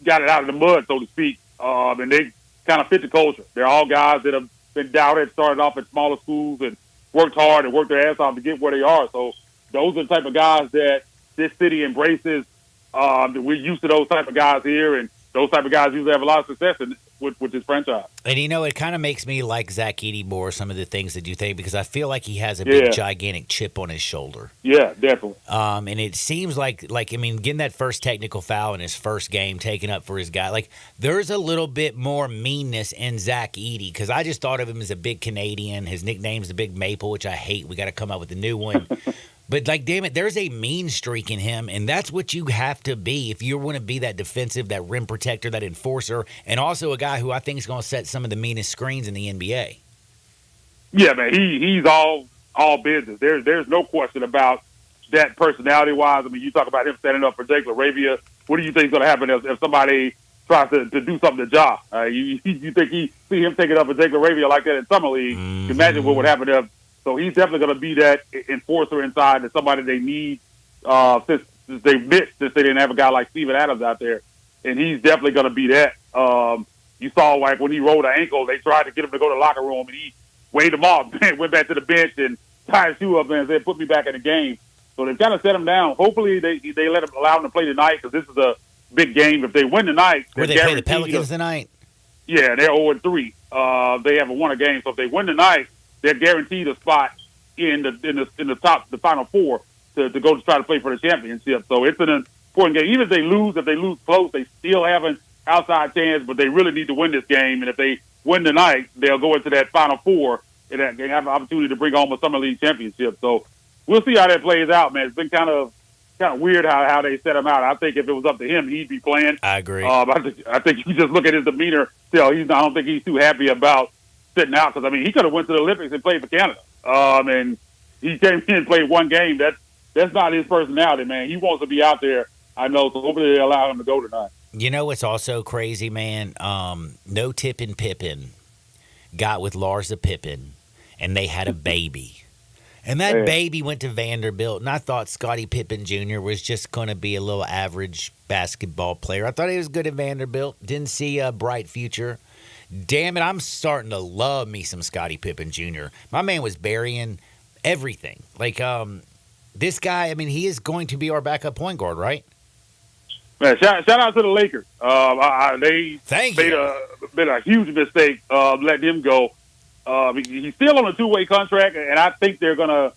got it out of the mud, so to speak, and they kind of fit the culture. They're all guys that have been doubted, started off at smaller schools and worked hard and worked their ass off to get where they are. So those are the type of guys that this city embraces. We're used to those type of guys here, and those type of guys usually have a lot of success with this franchise. And, it kind of makes me like Zach Edey more, some of the things that you think, because I feel like he has a big, gigantic chip on his shoulder. Yeah, definitely. And it seems like, I mean, getting that first technical foul in his first game, taken up for his guy, like, there's a little bit more meanness in Zach Edey, because I just thought of him as a big Canadian. His nickname's the Big Maple, which I hate. We got to come up with a new one. But, damn it, there's a mean streak in him, and that's what you have to be if you want to be that defensive, that rim protector, that enforcer, and also a guy who I think is going to set some of the meanest screens in the NBA. Yeah, man, he's all business. There's no question about that personality-wise. I mean, you talk about him standing up for Jake LaRavia. What do you think is going to happen if somebody tries to do something to Ja? You think see him taking up for Jake LaRavia like that in Summer League? Mm-hmm. Imagine what would happen if. So he's definitely going to be that enforcer inside, and somebody they need since they didn't have a guy like Steven Adams out there, and he's definitely going to be that. You saw like when he rolled an ankle, they tried to get him to go to the locker room, and he waved him off, went back to the bench and tied his shoe up and said, "Put me back in the game." So they've kind of set him down. Hopefully they allow him to play tonight because this is a big game. If they win tonight, where they play the Pelicans tonight. Yeah, they're 0-3. They haven't won a game, so if they win tonight, they're guaranteed a spot in the Final Four to go to try to play for the championship. So it's an important game. Even if they lose close, they still have an outside chance, but they really need to win this game. And if they win tonight, they'll go into that Final Four and have an opportunity to bring home a Summer League championship. So we'll see how that plays out, man. It's been kind of weird how they set him out. I think if it was up to him, he'd be playing. I agree. I think you just look at his demeanor. Still, I don't think he's too happy about sitting out because, I mean, he could have went to the Olympics and played for Canada. And he came in and played one game. That's not his personality, man. He wants to be out there, I know, so hopefully they allow him to go tonight. You know what's also crazy, man? No Tippin Pippen got with Larsa Pippen, and they had a baby. And that baby went to Vanderbilt, and I thought Scottie Pippen Jr. was just going to be a little average basketball player. I thought he was good at Vanderbilt. Didn't see a bright future. Damn it, I'm starting to love me some Scottie Pippen Jr. My man was burying everything. Like, this guy, I mean, he is going to be our backup point guard, right? Man, shout out to the Lakers. They made a huge mistake letting him go. He's still on a two-way contract, and I think they're going to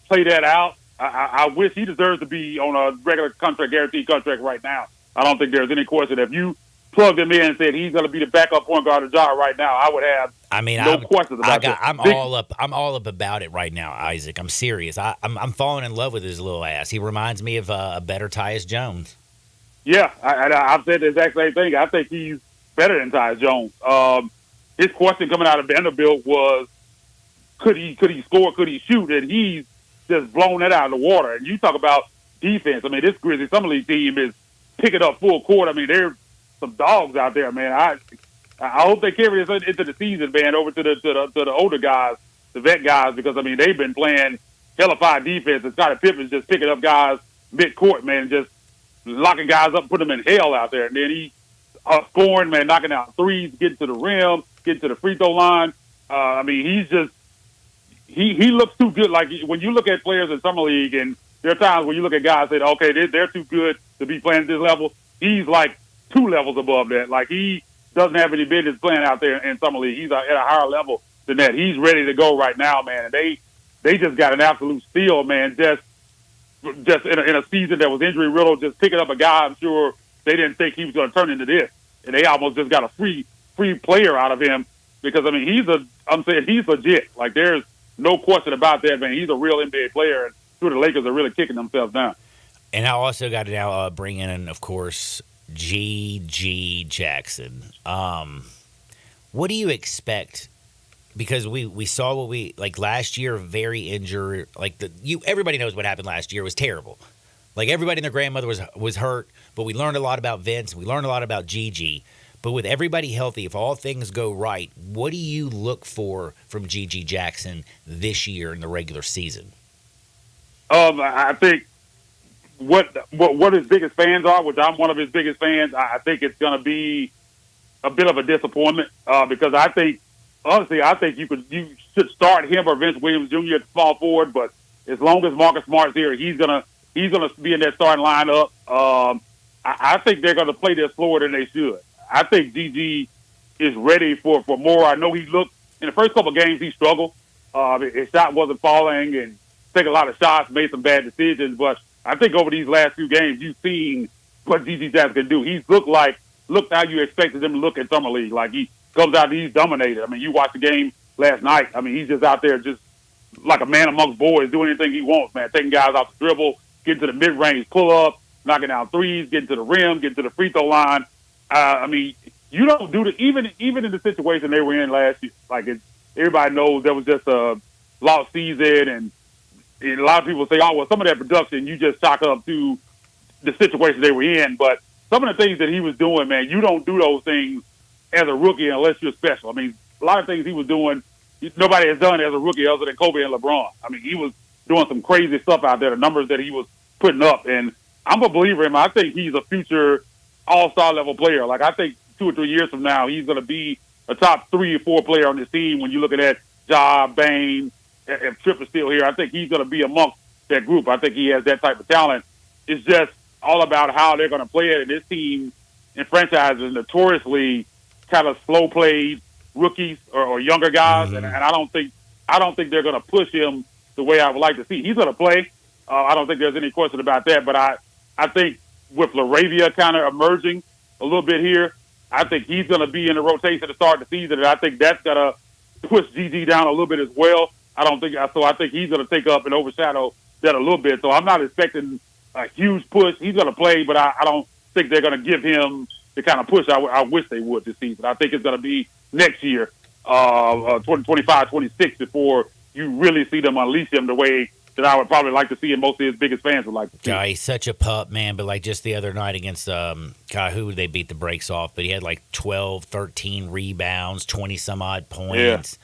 play that out. I wish he deserves to be on a regular contract, guaranteed contract right now. I don't think there's any question. If you plugged him in and said he's going to be the backup point guard of Ja right now, I would have no questions about that. I'm all up about it right now, Isaac. I'm serious. I'm falling in love with his little ass. He reminds me of a better Tyus Jones. Yeah, I've said the exact same thing. I think he's better than Tyus Jones. His question coming out of Vanderbilt was, could he score? Could he shoot? And he's just blown that out of the water. And you talk about defense. I mean, this Grizzlies Summer League team is picking up full court. I mean, there's some dogs out there, man. I hope they carry this into the season, man, over to the older guys, the vet guys, because I mean they've been playing hellified defense. And Scottie Pippen's just picking up guys mid court, man, just locking guys up, putting them in hell out there. And then he scoring, man, knocking out threes, getting to the rim, getting to the free throw line. I mean, he's just he looks too good. Like when you look at players in summer league, and there are times when you look at guys and say, okay, they're too good to be playing at this level. He's like 2 levels above that. Like he doesn't have any business playing out there in summer league. He's at a higher level than that. He's ready to go right now, man. And they just got an absolute steal, man. Just in a season that was injury riddled, just picking up a guy. I'm sure they didn't think he was going to turn into this, and they almost just got a free player out of him because I mean he's legit. Like there's no question about that, man. He's a real NBA player, and sure the Lakers are really kicking themselves down. And I also got to now bring in, of course, G.G. Jackson. What do you expect? Because we saw what we like last year, very injured. Like everybody knows what happened last year. It was terrible. Like everybody and their grandmother was hurt, but we learned a lot about Vince. We learned a lot about G.G. But with everybody healthy, if all things go right, what do you look for from G.G. Jackson this year in the regular season? I think what his biggest fans are, which I'm one of his biggest fans, I think it's going to be a bit of a disappointment because I think, honestly, you should start him or Vince Williams Jr. at the small forward, but as long as Marcus Smart's here, he's gonna be in that starting lineup. I think they're gonna play this slower than they should. I think GG is ready for more. I know he looked in the first couple of games he struggled. His shot wasn't falling and took a lot of shots, made some bad decisions. But I think over these last few games, you've seen what GG Jackson can do. He's looked how you expected him to look in summer league. Like he comes out, he's dominated. I mean, you watched the game last night. I mean, he's just out there just like a man amongst boys, doing anything he wants, man. Taking guys off the dribble, getting to the mid-range pull-up, knocking down threes, getting to the rim, getting to the free throw line. I mean, you don't do the even in the situation they were in last year. Like everybody knows there was just a lost season, and a lot of people say, "Oh, well, some of that production you just chalk up to the situation they were in." But some of the things that he was doing, man, you don't do those things as a rookie unless you're special. I mean, a lot of things he was doing, nobody has done as a rookie other than Kobe and LeBron. I mean, he was doing some crazy stuff out there. The numbers that he was putting up, and I'm a believer in him. I think he's a future all-star level player. Like I think 2 or 3 years from now, he's going to be a top 3 or 4 player on this team. When you're looking at Ja, Bane, if Tripp is still here, I think he's going to be amongst that group. I think he has that type of talent. It's just all about how they're going to play it. And this team and franchise is notoriously kind of slow-played rookies or younger guys, Mm-hmm. and I don't think they're going to push him the way I would like to see. He's going to play. I don't think there's any question about that. But I think with LaRavia kind of emerging a little bit here, I think he's going to be in the rotation to start the season, and I think that's going to push GG down a little bit as well. I think he's going to take up and overshadow that a little bit. So I'm not expecting a huge push. He's going to play, but I don't think they're going to give him the kind of push I wish they would this season. I think it's going to be next year, 2025, 26, before you really see them unleash him the way that I would probably like to see, and most of his biggest fans would like to see. God, he's such a pup, man. But like just the other night against who they beat the brakes off, but he had like 12, 13 rebounds, 20 some odd points.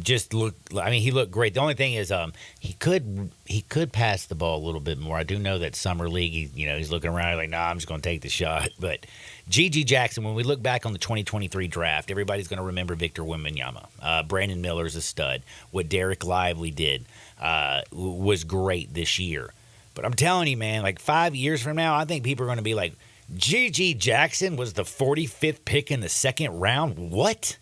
Just looked. I mean, he looked great. The only thing is, he could pass the ball a little bit more. I do know that summer league, he's looking around like, nah, I'm just going to take the shot. But G.G. Jackson, when we look back on the 2023 draft, everybody's going to remember Victor Wembanyama. Brandon Miller's a stud. What Derek Lively did was great this year. But I'm telling you, man, like 5 years from now, I think people are going to be like, G.G. Jackson was the 45th pick in the second round. What?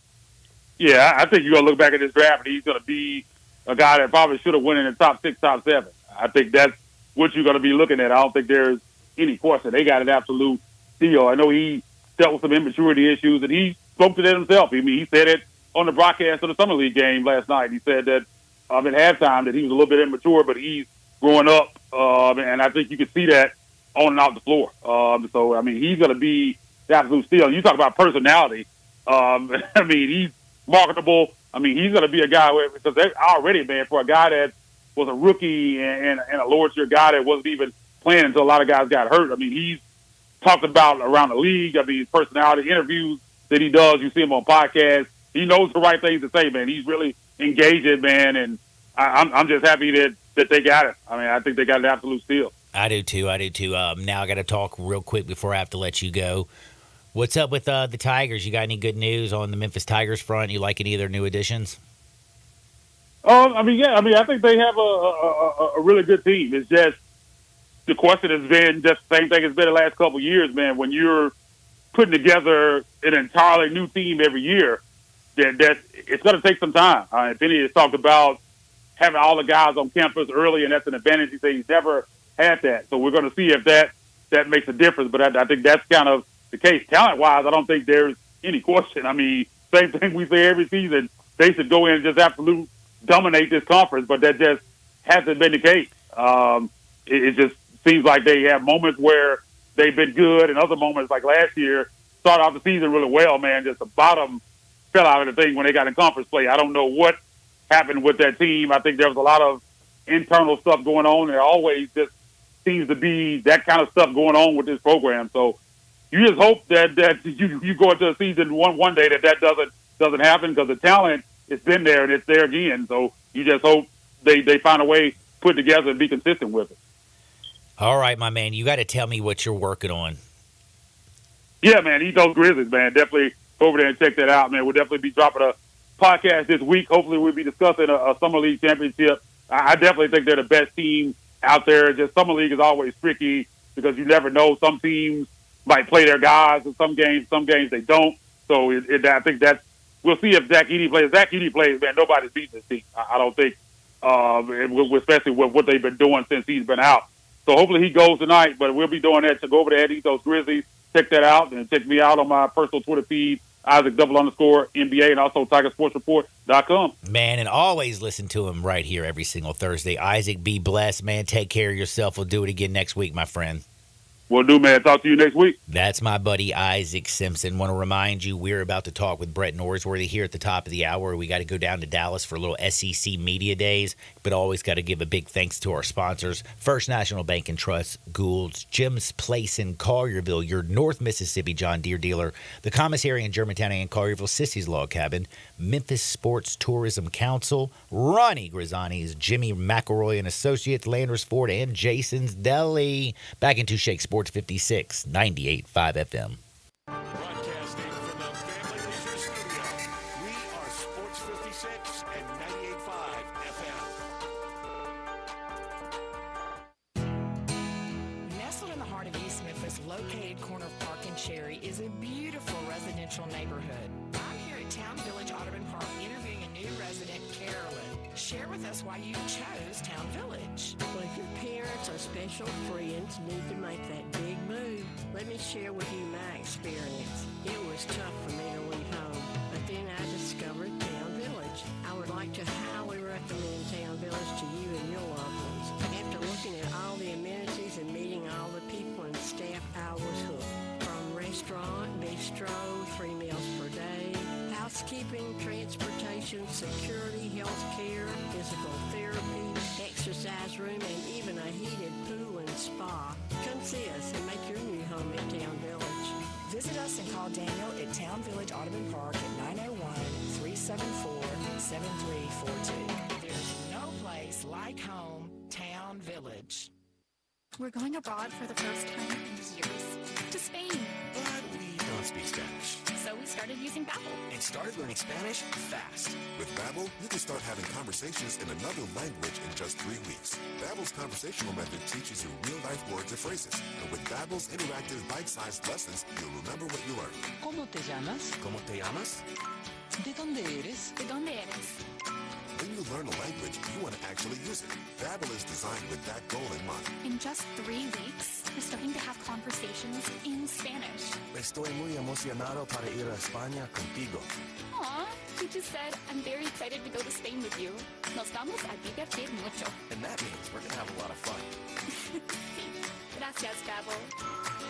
Yeah, I think you're going to look back at this draft, and he's going to be a guy that probably should have won in the top 6, top 7. I think that's what you're going to be looking at. I don't think there's any question. They got an absolute steal. I know he dealt with some immaturity issues, and he spoke to that himself. I mean, he said it on the broadcast of the Summer League game last night. He said that at halftime that he was a little bit immature, but he's growing up, and I think you can see that on and off the floor. So, I mean, he's going to be the absolute steal. You talk about personality. I mean, he's marketable. I mean, he's going to be a guy because already, man, for a guy that was a rookie and a lower-tier guy that wasn't even playing until a lot of guys got hurt. I mean, he's talked about around the league. I mean, his personality, interviews that he does, you see him on podcasts. He knows the right things to say, man. He's really engaging, man, and I'm just happy that they got it. I mean, I think they got an absolute steal. I do too. Now I got to talk real quick before I have to let you go. What's up with the Tigers? You got any good news on the Memphis Tigers front? You like any of their new additions? I mean, yeah. I mean, I think they have a really good team. It's just the question has been just the same thing it's been the last couple of years, man. When you're putting together an entirely new team every year, that it's going to take some time. Finney has talked about having all the guys on campus early, and that's an advantage. He said he's never had that. So we're going to see if that makes a difference. But I think that's kind of the case. Talent-wise, I don't think there's any question. I mean, same thing we say every season. They should go in and just absolutely dominate this conference, but that just hasn't been the case. It just seems like they have moments where they've been good and other moments like last year, started off the season really well, man. Just the bottom fell out of the thing when they got in conference play. I don't know what happened with that team. I think there was a lot of internal stuff going on. There always just seems to be that kind of stuff going on with this program. So you just hope that you go into the season one day that doesn't happen, because the talent has been there and it's there again. So you just hope they find a way to put it together and be consistent with it. All right, my man, you got to tell me what you're working on. Yeah, man, eat those Grizzlies, man. Definitely go over there and check that out, man. We'll definitely be dropping a podcast this week. Hopefully we'll be discussing a Summer League championship. I definitely think they're the best team out there. Just Summer League is always tricky because you never know. Some teams might play their guys in some games they don't. So I think we'll see if Zach Edey plays. If Zach Edey plays, man, nobody's beating this team. I don't think, especially with what they've been doing since he's been out. So hopefully he goes tonight, but we'll be doing that. So go over there and eat those Grizzlies. Check that out, and check me out on my personal Twitter feed, Isaac_NBA, and also TigerSportsReport.com. Man, and always listen to him right here every single Thursday. Isaac, be blessed, man. Take care of yourself. We'll do it again next week, my friend. Will do, man. Talk to you next week. That's my buddy Isaac Simpson. Want to remind you, we're about to talk with Brett Norsworthy here at the top of the hour. We got to go down to Dallas for a little SEC Media Days, but always got to give a big thanks to our sponsors. First National Bank and Trust, Gould's, Jim's Place in Collierville, your North Mississippi John Deere dealer, the commissary in Germantown and Collierville, Sissy's Log Cabin, Memphis Sports Tourism Council, Ronnie Grizzani's, Jimmy McElroy and Associates, Landers Ford, and Jason's Deli. Back into Shake Sports 56, 98.5 FM. Broadcasting from the Family Leisure Studio, we are Sports 56 and 98.5 FM. Nestled in the heart of East Memphis, located corner of Park and Cherry, is a beautiful residential neighborhood. I'm here at Town Village Audubon Park interviewing a new resident, Carolyn. Share with us why you chose Town Village. Well, if your parents or special friends need to make that big move, let me share with you my experience. It was tough for me to leave home, but then I discovered Town Village. I would like to highly recommend Town Village to you and your loved ones. After looking at all the amenities and meeting all the people and staff, I was hooked. From restaurant, bistro, 3 meals per day, housekeeping, transportation, security, health care, physical therapy, exercise room, and even a heated pool and spa. Come see us and make your new home in Town Village. Visit us and call Daniel at Town Village Audubon Park at 901-374-7342. There's no place like home, Town Village. We're going abroad for the first time in years, to Spain. But we don't speak Spanish. So we started using Babbel. And started learning Spanish fast. With Babbel, you can start having conversations in another language in just 3 weeks. Babbel's conversational method teaches you real-life words or phrases. And with Babbel's interactive bite-sized lessons, you'll remember what you learned. ¿Cómo te llamas? ¿Cómo te llamas? ¿De dónde eres? ¿De dónde eres? When you learn a language, you want to actually use it. Babbel is designed with that goal in mind. In just 3 weeks, we're starting to have conversations in Spanish. Estoy muy emocionado para ir a España contigo. Aw, you just said, I'm very excited to go to Spain with you. Nos vamos a divertir mucho. And that means we're going to have a lot of fun. Sí, Gracias, Babbel.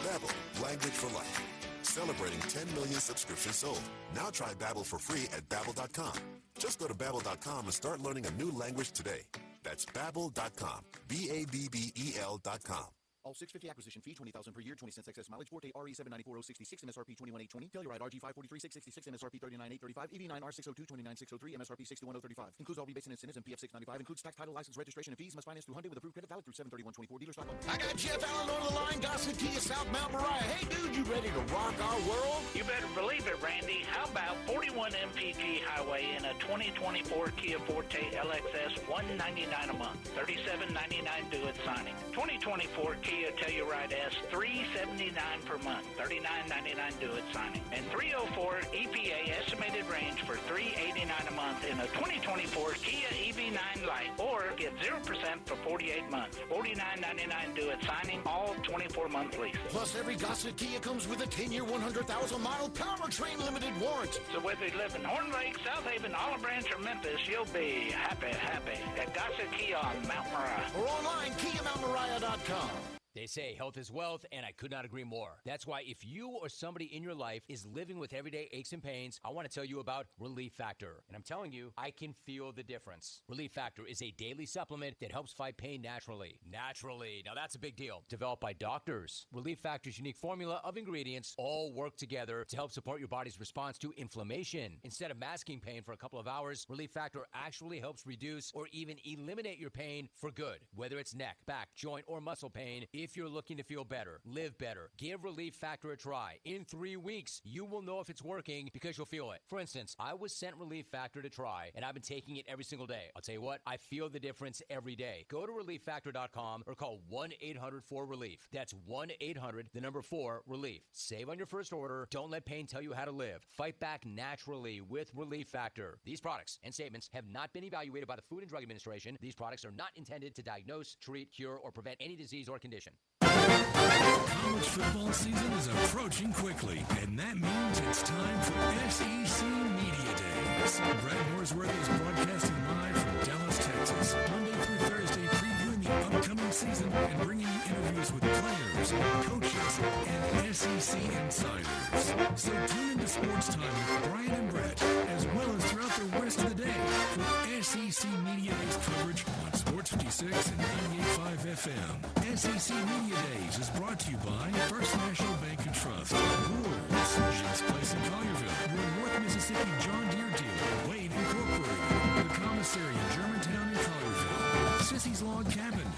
Babbel, language for life. Celebrating 10 million subscriptions sold. Now try Babbel for free at Babbel.com. Just go to Babbel.com and start learning a new language today. That's Babbel.com. Babbel.com. All 650 acquisition fee, $20,000 per year, 20 cents excess mileage, Forte RE794066, MSRP 21820, Telluride RG543666, MSRP 39835, EV9 R602 29603, MSRP 61035. Includes all rebates and incentives and PF 695. Includes tax, title, license, registration, and fees. Must finance through Hyundai with approved credit valid through 7/31/24. Dealer stock only. I got Jeff Allen on the line, Gossett Kia, South Mount Moriah. Hey, dude, you ready to rock our world? You better believe it, Randy. How about 41 MPG Highway in a 2024 Kia Forte LXS, $199 a month, $37.99 due at signing. 2024 Kia Telluride S, $379 per month, $39.99 due at signing. And 304 EPA estimated range for $389 a month in a 2024 Kia EV9 Lite. Or get 0% for 48 months, $49.99 due at signing, all 24-month leases. Plus, every Gossett Kia comes with a 10-year, 100,000-mile powertrain limited warranty. So whether you live in Horn Lake, South Haven, Olive Branch, or Memphis, you'll be happy at Gossett Kia on Mount Moriah. Or online, KiaMountMoriah.com. They say health is wealth, and I could not agree more. That's why if you or somebody in your life is living with everyday aches and pains, I want to tell you about Relief Factor. And I'm telling you, I can feel the difference. Relief Factor is a daily supplement that helps fight pain naturally. Naturally. Now that's a big deal. Developed by doctors. Relief Factor's unique formula of ingredients all work together to help support your body's response to inflammation. Instead of masking pain for a couple of hours, Relief Factor actually helps reduce or even eliminate your pain for good. Whether it's neck, back, joint, or muscle pain, if you're looking to feel better, live better, give Relief Factor a try. In 3 weeks, you will know if it's working because you'll feel it. For instance, I was sent Relief Factor to try, and I've been taking it every single day. I'll tell you what, I feel the difference every day. Go to ReliefFactor.com or call 1-800-4RELIEF. That's 1-800-4-RELIEF. Save on your first order. Don't let pain tell you how to live. Fight back naturally with Relief Factor. These products and statements have not been evaluated by the Food and Drug Administration. These products are not intended to diagnose, treat, cure, or prevent any disease or condition. College football season is approaching quickly, and that means it's time for SEC Media Days. Brad Norsworthy is broadcasting live from Dallas, Texas, Monday through Thursday, previewing the upcoming season and bringing you interviews with players, coaches, and SEC insiders. So tune into Sports Time with Brian and Brett, as well as throughout the rest of the day for SEC Media Days coverage on Sports 56 and 98.5 FM. SEC Media Days is brought to you by First National Bank and Trust, Ward's, Jim's Place in Collierville, your North Mississippi John Deere dealer, Wade Incorporated, the Commissary in Germantown and Collierville, Sissy's Log Cabin,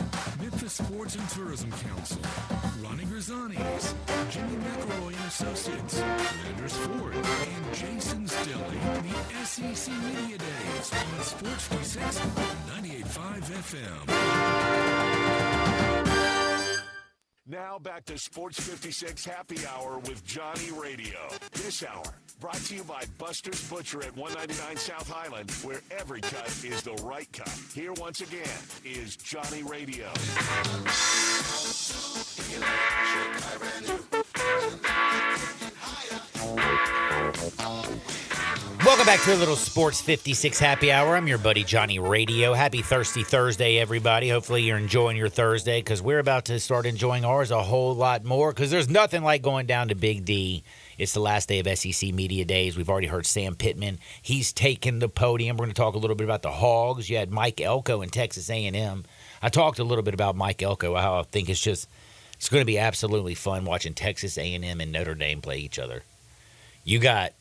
Memphis Sports and Tourism Council, Ronnie Grisani's, Jimmy McElroy and Associates, Landers Ford, and Jason's Deli. The SEC Media Days on Sports 56 and 98.5 FM. Now back to Sports 56 Happy Hour with Johnny Radio. This hour brought to you by Buster's Butcher at 199 South Highland, where every cut is the right cut. Here once again is Johnny Radio. Welcome back to a little Sports 56 Happy Hour. I'm your buddy Johnny Radio. Happy Thirsty Thursday, everybody. Hopefully you're enjoying your Thursday because we're about to start enjoying ours a whole lot more because there's nothing like going down to Big D. It's the last day of SEC Media Days. We've already heard Sam Pittman. He's taken the podium. We're going to talk a little bit about the Hogs. You had Mike Elko in Texas A&M. I talked a little bit about Mike Elko, how I think it's going to be absolutely fun watching Texas A&M and Notre Dame play each other. You got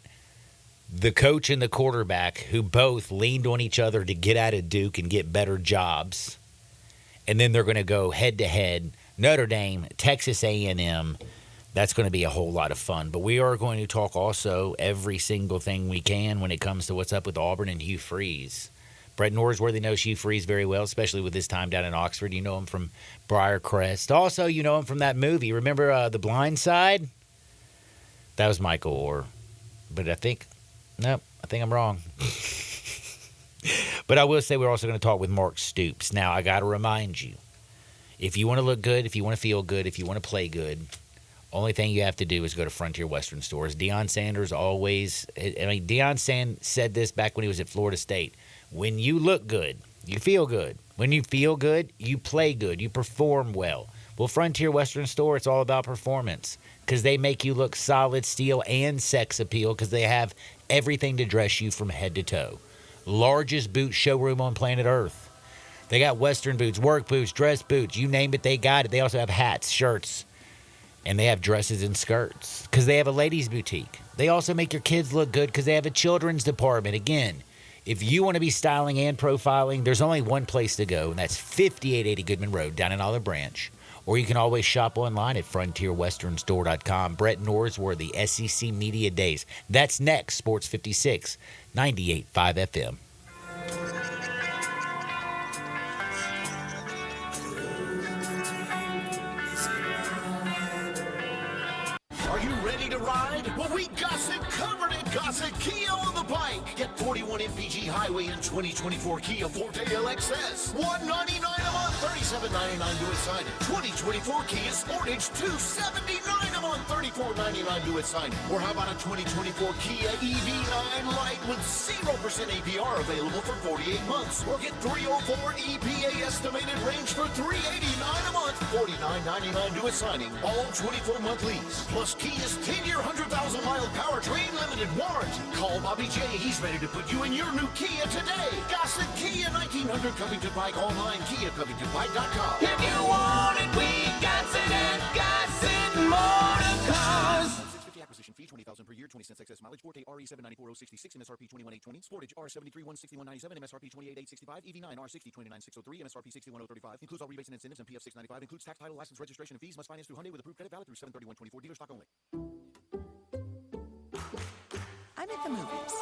the coach and the quarterback who both leaned on each other to get out of Duke and get better jobs. And then they're going to go head-to-head, Notre Dame, Texas A&M. That's going to be a whole lot of fun. But we are going to talk also every single thing we can when it comes to what's up with Auburn and Hugh Freeze. Brett Norsworthy knows Hugh Freeze very well, especially with his time down in Oxford. You know him from Briarcrest. Also, you know him from that movie. Remember The Blind Side? That was Michael Orr. But I think I'm wrong. But I will say we're also going to talk with Mark Stoops. Now, I got to remind you, if you want to look good, if you want to feel good, if you want to play good, only thing you have to do is go to Frontier Western Stores. Deion Sanders Deion said this back when he was at Florida State. When you look good, you feel good. When you feel good, you play good. You perform well. Well, Frontier Western Store, it's all about performance because they make you look solid steel and sex appeal because they have everything to dress you from head to toe. Largest boot showroom on planet Earth. They got Western boots, work boots, dress boots, you name it, they got it. They also have hats, shirts, and they have dresses and skirts because they have a ladies' boutique. They also make your kids look good because they have a children's department. Again, if you want to be styling and profiling, there's only one place to go, and that's 5880 Goodman Road down in Olive Branch. Or you can always shop online at frontierwesternstore.com. Brett Norsworthy, SEC Media Days. That's next, Sports 56, 98.5 FM. Are you ready to ride? Well, we got it covered at Gossett Kia on the Pike. Get 41 MPG Highway and 2024 Kia Forte LXS. $199 a month, $37.99 do it sign it. 2024 Kia Sportage, $279 a month, $34.99 do it sign it. Or how about a 2024 Kia EV9 Lite with 0% APR available for 48 months? Or get 304 EPA estimated range for $389 a month, $49.99 do it signing. All 24-month lease. Plus Kia's 10-year, 100,000-mile powertrain limited warranty. Call Bobby J. He's ready to put you in your new Kia today. Gossett Kia 1900 Covington Pike online, KiaCovingtonPike.com. If you want it, we got it at Gossett Motor Cars. 650 acquisition fee, $20,000 per year, 20 cents excess mileage. Forte RE794-066, MSRP 21,820. Sportage R73-16197, MSRP 28,865. EV9 R60-29,603, MSRP 61,035. Includes all rebates and incentives and PF 695. Includes tax, title, license, registration, and fees. Must finance through Hyundai with approved credit valid through 7/31/24. Dealer stock only. I'm at the movies,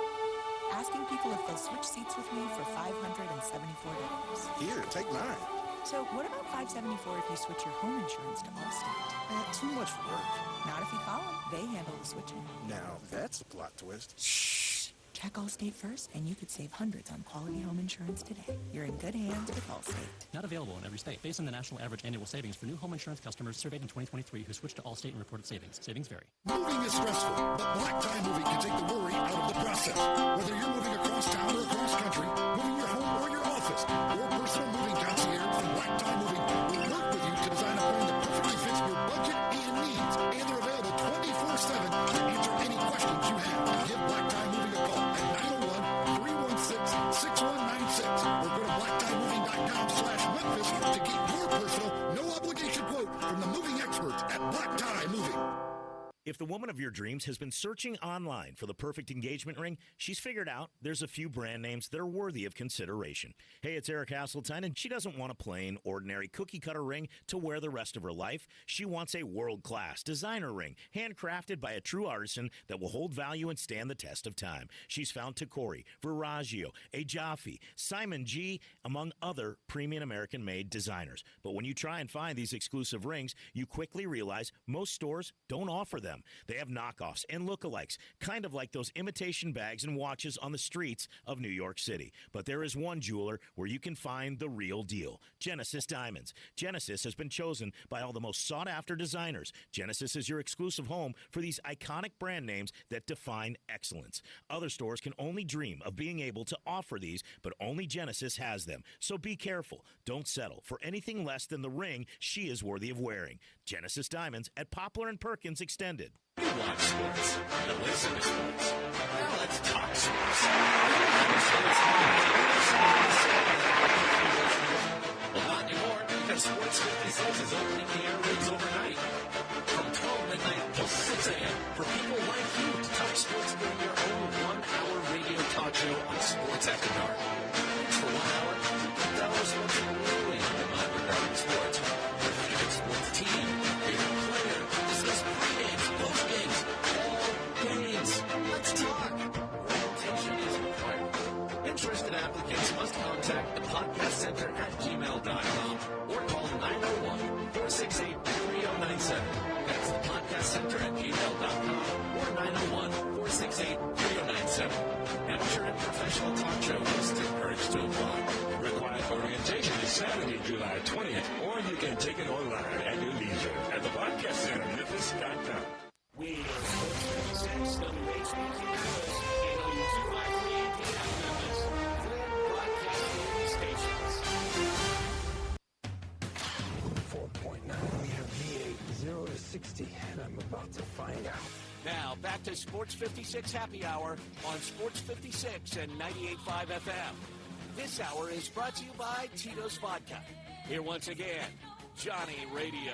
asking people if they'll switch seats with me for $574. Here, take mine. So what about $574 if you switch your home insurance to Allstate? Too much work. Not if you call them. They handle the switching. Now, that's a plot twist. Shh. Check Allstate first, and you could save hundreds on quality home insurance today. You're in good hands with Allstate. Not available in every state. Based on the national average annual savings for new home insurance customers surveyed in 2023 who switched to Allstate and reported savings. Savings vary. Moving is stressful, but Black Tie Moving can take the worry out of the process. Whether you're moving across town or across country, moving your home or your office, your personal moving concierge from Black Tie Moving will work with you to design a plan that perfectly fits your budget and needs. And they're available 24/7 to answer any questions you have. Give Black Tie Moving a call at 901-316-6196 or go to blacktiemoving.com/Memphis to get your personal, no obligation quote from the moving experts at Black Tie Moving. If the woman of your dreams has been searching online for the perfect engagement ring, she's figured out there's a few brand names that are worthy of consideration. Hey, it's Eric Hasseltine, and she doesn't want a plain, ordinary cookie-cutter ring to wear the rest of her life. She wants a world-class designer ring, handcrafted by a true artisan that will hold value and stand the test of time. She's found Tacori, Verragio, Ajaffi, Simon G., among other premium American-made designers. But when you try and find these exclusive rings, you quickly realize most stores don't offer them. They have knockoffs and lookalikes, kind of like those imitation bags and watches on the streets of New York City. But there is one jeweler where you can find the real deal, Genesis Diamonds. Genesis has been chosen by all the most sought-after designers. Genesis is your exclusive home for these iconic brand names that define excellence. Other stores can only dream of being able to offer these, but only Genesis has them. So be careful. Don't settle for anything less than the ring she is worthy of wearing. Genesis Diamonds at Poplar and Perkins Extended. You watch sports, you listen to sports. Now let's talk sports. Well, not anymore, because Sports 56 is opening the airwaves overnight. From 12 midnight till 6 a.m. for people like you to talk sports during your own 1-hour radio talk show on Sports After Dark. It's for 1 hour, tell us what's really on your mind regarding sports. Your favorite sports team, favorite player, discuss pre-games, post-games, all games. Let's talk. Orientation is required. Interested applicants must contact the podcast center at gmail.com or call 901-468-3097. That's the podcast center at gmail.com or 901-468-3097. Amateur and professional talk show hosts encouraged to apply. Required orientation is Saturday, July 20th, or you can take it online at your leisure at the podcast center, Memphis.com. We are Sports 56, WHBQ Memphis, and OU253 Memphis. Broadcasting stations. 4.9 60, and I'm about to find out. Now, back to Sports 56 Happy Hour on Sports 56 and 98.5 FM. This hour is brought to you by Tito's Vodka. Here once again, Johnny Radio.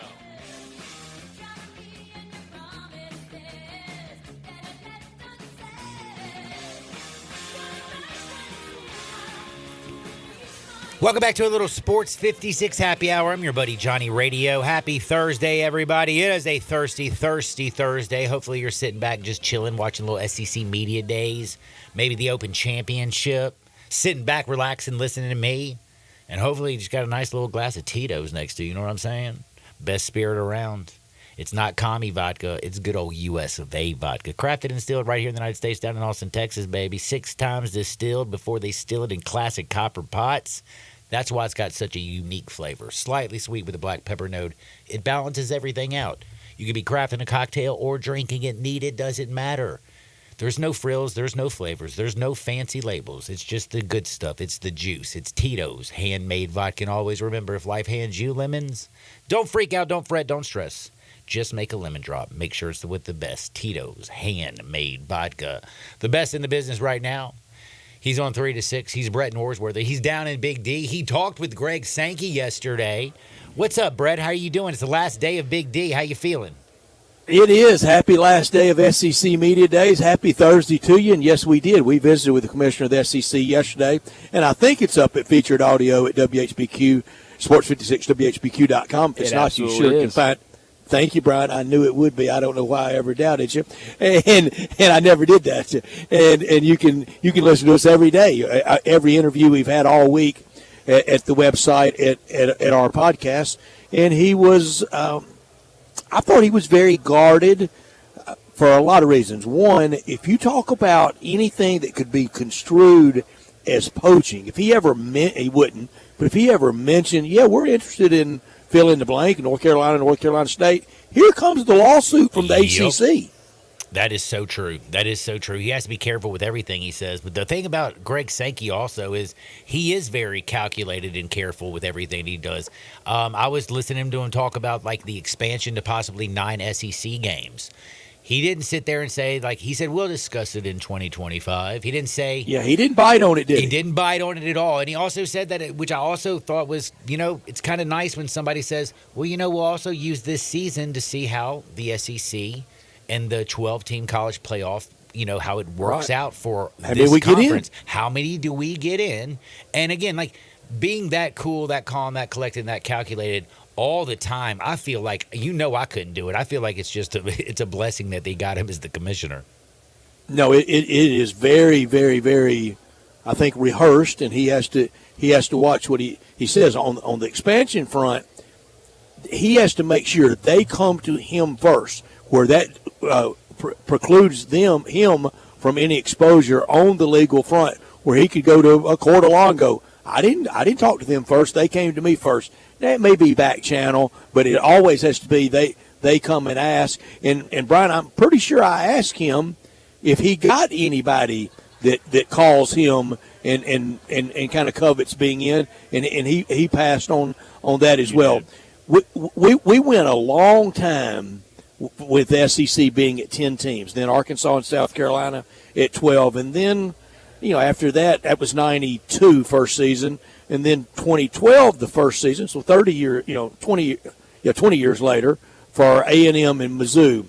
Welcome back to a little Sports 56 Happy Hour. I'm your buddy Johnny Radio. Happy Thursday, everybody. It is a thirsty Thursday. Hopefully you're sitting back just chilling, watching a little SEC Media Days, maybe the Open Championship, sitting back, relaxing, listening to me, and hopefully you just got a nice little glass of Tito's next to you. You know what I'm saying? Best spirit around. It's not commie vodka. It's good old U.S. of A vodka. Crafted and distilled right here in the United States, down in Austin, Texas, baby. 6 times distilled before they still it in classic copper pots. That's why it's got such a unique flavor. Slightly sweet with a black pepper note. It balances everything out. You could be crafting a cocktail or drinking it neat. It doesn't matter. There's no frills. There's no flavors. There's no fancy labels. It's just the good stuff. It's the juice. It's Tito's handmade vodka. And always remember, if life hands you lemons, don't freak out, don't fret, don't stress. Just make a lemon drop. Make sure it's with the best. Tito's handmade vodka. The best in the business right now. He's on 3 to 6. He's Brett Norsworthy. He's down in Big D. He talked with Greg Sankey yesterday. What's up, Brett? How are you doing? It's the last day of Big D. How you feeling? It is. Happy last day of SEC Media Days. Happy Thursday to you. And yes, we did. We visited with the commissioner of the SEC yesterday. And I think it's up at featured audio at WHBQ, sports56WHBQ.com. If it's not, you sure can find. Thank you, Brian. I knew it would be. I don't know why I ever doubted you, and I never did that. And you can listen to us every day, every interview we've had all week at the website at our podcast. And he was, I thought he was very guarded for a lot of reasons. One, if you talk about anything that could be construed as poaching, if he ever meant, he wouldn't, but if he ever mentioned, yeah, we're interested in fill in the blank, North Carolina State, here comes the lawsuit from the ACC. That is so true. That is so true. He has to be careful with everything he says. But the thing about Greg Sankey also is he is very calculated and careful with everything he does. I was listening to him talk about like the expansion to possibly 9 SEC games. He didn't sit there and say, like, he said, we'll discuss it in 2025. He didn't say. Yeah, he didn't bite on it, did he? He didn't bite on it at all. And he also said that, which I also thought was, it's kind of nice when somebody says, well, we'll also use this season to see how the SEC and the 12-team college playoff, how it works out for this conference. How many do we get in? And again, like, being that cool, that calm, that collected, and that calculated all the time, I feel like, I couldn't do it. I feel like it's just it's a blessing that they got him as the commissioner. No, it is very, very, very, I think, rehearsed, and he has to watch what he says on the expansion front. He has to make sure they come to him first, where that precludes him from any exposure on the legal front, where he could go to a court of law and go, I didn't talk to them first. They came to me first. That may be back channel, but it always has to be they come and ask. And Brian, I'm pretty sure I asked him if he got anybody that calls him and kind of covets being in, and he passed on that as well. We went a long time with the SEC being at 10 teams, then Arkansas and South Carolina at 12, and then after that was 92 first season, and then 2012 the first season, so 20 years later for A&M and Mizzou,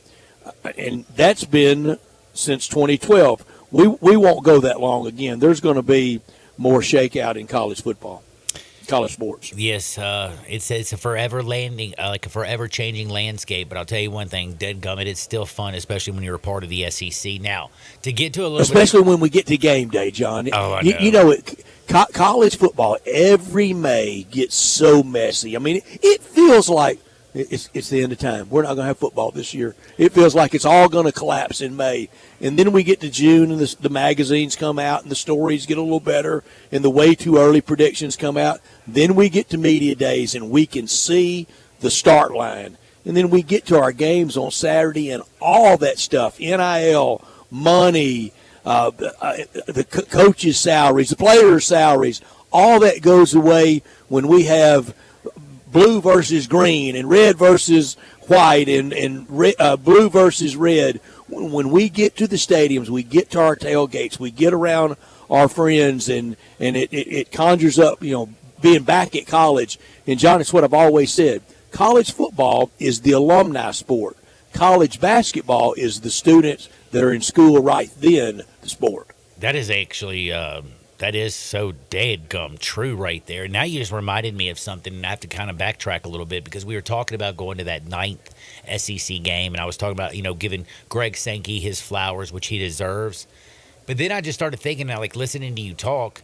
and that's been since 2012. We won't go that long again. There's going to be more shakeout in college football, college sports. Yes, it's a forever landing, like a forever changing landscape. But I'll tell you one thing, dadgummit, it's still fun, especially when you're a part of the SEC. Now, to get to a little especially when we get to game day, John. Oh, I know. College football every May gets so messy. I mean, it feels like it's the end of time. We're not going to have football this year. It feels like it's all going to collapse in May. And then we get to June, and the magazines come out, and the stories get a little better, and the way too early predictions come out. Then we get to media days, and we can see the start line. And then we get to our games on Saturday, and all that stuff, NIL, money, the coaches' salaries, the players' salaries, all that goes away when we have blue versus green and red versus white and red, blue versus red. When we get to the stadiums, we get to our tailgates, we get around our friends, and it conjures up, being back at college. And, John, it's what I've always said. College football is the alumni sport. College basketball is the students that are in school right then, the sport. That is actually that is so dadgum true right there. Now you just reminded me of something, and I have to kind of backtrack a little bit because we were talking about going to that 9th SEC game, and I was talking about, giving Greg Sankey his flowers, which he deserves. But then I just started thinking, like listening to you talk,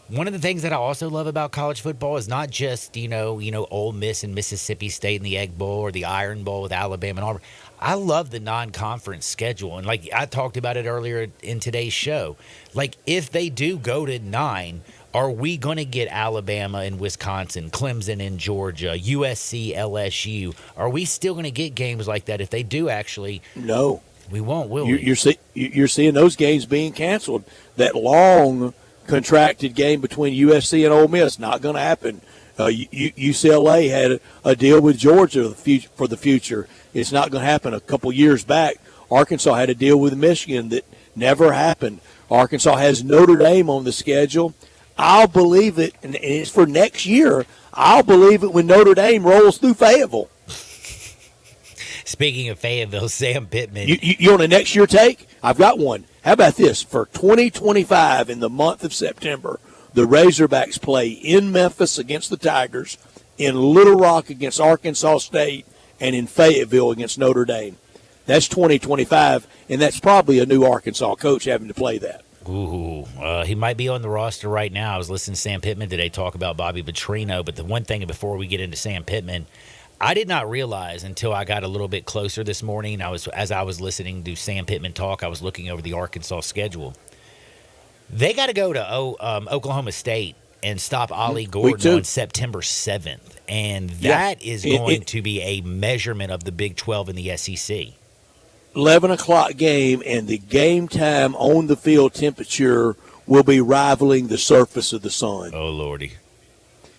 one of the things that I also love about college football is not just, Ole Miss and Mississippi State and the Egg Bowl or the Iron Bowl with Alabama and Auburn. I love the non-conference schedule. And like I talked about it earlier in today's show, like if they do go to 9, are we going to get Alabama and Wisconsin, Clemson and Georgia, USC, LSU? Are we still going to get games like that if they do actually? No. We won't, will we? You're seeing those games being canceled. That long contracted game between USC and Ole Miss, not going to happen. UCLA had a deal with Georgia for the future. It's not going to happen. A couple years back, Arkansas had a deal with Michigan that never happened. Arkansas has Notre Dame on the schedule. I'll believe it, and it's for next year. I'll believe it when Notre Dame rolls through Fayetteville. Speaking of Fayetteville, Sam Pittman. You want a next year take? I've got one. How about this? For 2025, in the month of September, the Razorbacks play in Memphis against the Tigers, in Little Rock against Arkansas State, and in Fayetteville against Notre Dame. That's 2025, and that's probably a new Arkansas coach having to play that. Ooh, he might be on the roster right now. I was listening to Sam Pittman today talk about Bobby Petrino, but the one thing before we get into Sam Pittman, I did not realize until I got a little bit closer this morning. As I was listening to Sam Pittman talk, I was looking over the Arkansas schedule. They got to go to Oklahoma State and stop Ollie Gordon on September 7th, and that is going to be a measurement of the Big 12 and the SEC. 11 o'clock game, and the game time on the field temperature will be rivaling the surface of the sun. Oh, Lordy.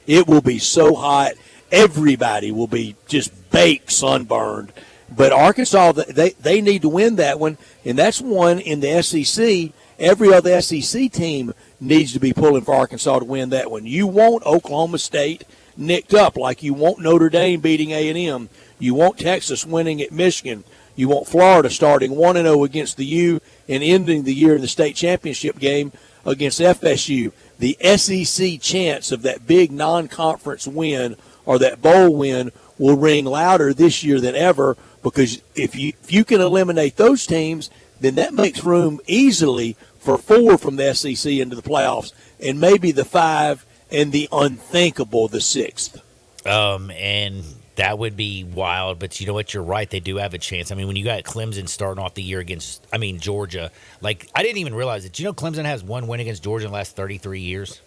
It will be so hot. Everybody will be just baked, sunburned. But Arkansas, they need to win that one, and that's one in the SEC. Every other SEC team needs to be pulling for Arkansas to win that one. You want Oklahoma State nicked up like you want Notre Dame beating A&M. You want Texas winning at Michigan. You want Florida starting 1-0 against the U and ending the year in the state championship game against FSU. The SEC chance of that big non-conference win or that bowl win will ring louder this year than ever, because if you can eliminate those teams, then that makes room easily for 4 from the SEC into the playoffs, and maybe the 5 and the unthinkable, the 6th. And that would be wild, but you know what? You're right. They do have a chance. I mean, when you got Clemson starting off the year against, Georgia, like, I didn't even realize it. Do you know Clemson has one win against Georgia in the last 33 years?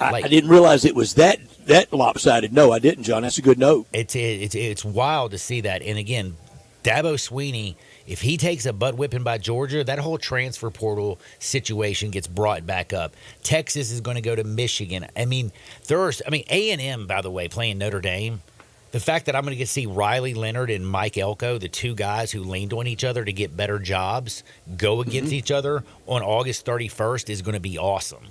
I didn't realize it was that lopsided. No, I didn't, John. That's a good note. It's wild to see that. And again, Dabo Swinney, if he takes a butt whipping by Georgia, that whole transfer portal situation gets brought back up. Texas is going to go to Michigan. A&M, by the way, playing Notre Dame. The fact that I'm going to get to see Riley Leonard and Mike Elko, the two guys who leaned on each other to get better jobs, go against each other on August 31st is going to be awesome.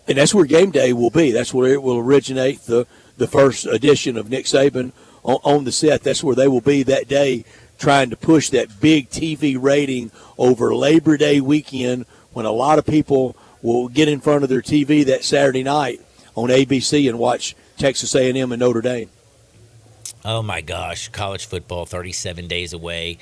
And that's where game day will be. That's where it will originate, the first edition of Nick Saban on the set. That's where they will be that day, trying to push that big TV rating over Labor Day weekend, when a lot of people will get in front of their TV that Saturday night on ABC and watch Texas A&M and Notre Dame. Oh, my gosh. College football, 37 days away.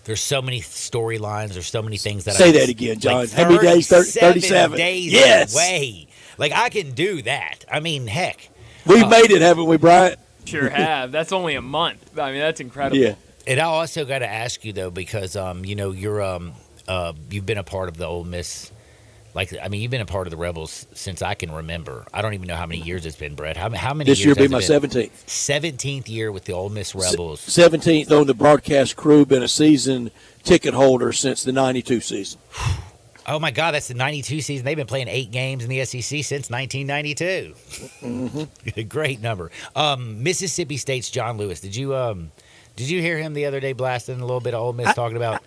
There's so many storylines. There's so many things that Say that again, John. Like How many days? 37 days yes. away. Like, I can do that. I mean, heck. We've made it, haven't we, Bryant? Sure have. That's only a month. I mean, that's incredible. Yeah. And I also got to ask you, though, because, you're you've been a part of the Ole Miss. You've been a part of the Rebels since I can remember. I don't even know how many years it's been, Brett. How many this years year will be has my it been? 17th. 17th year with the Ole Miss Rebels. 17th on the broadcast crew, been a season ticket holder since the 92 season. Oh, my God, that's the 92 season. They've been playing 8 games in the SEC since 1992. Mm-hmm. Great number. Mississippi State's John Lewis. Did Did you hear him the other day blasting a little bit of Ole Miss talking about?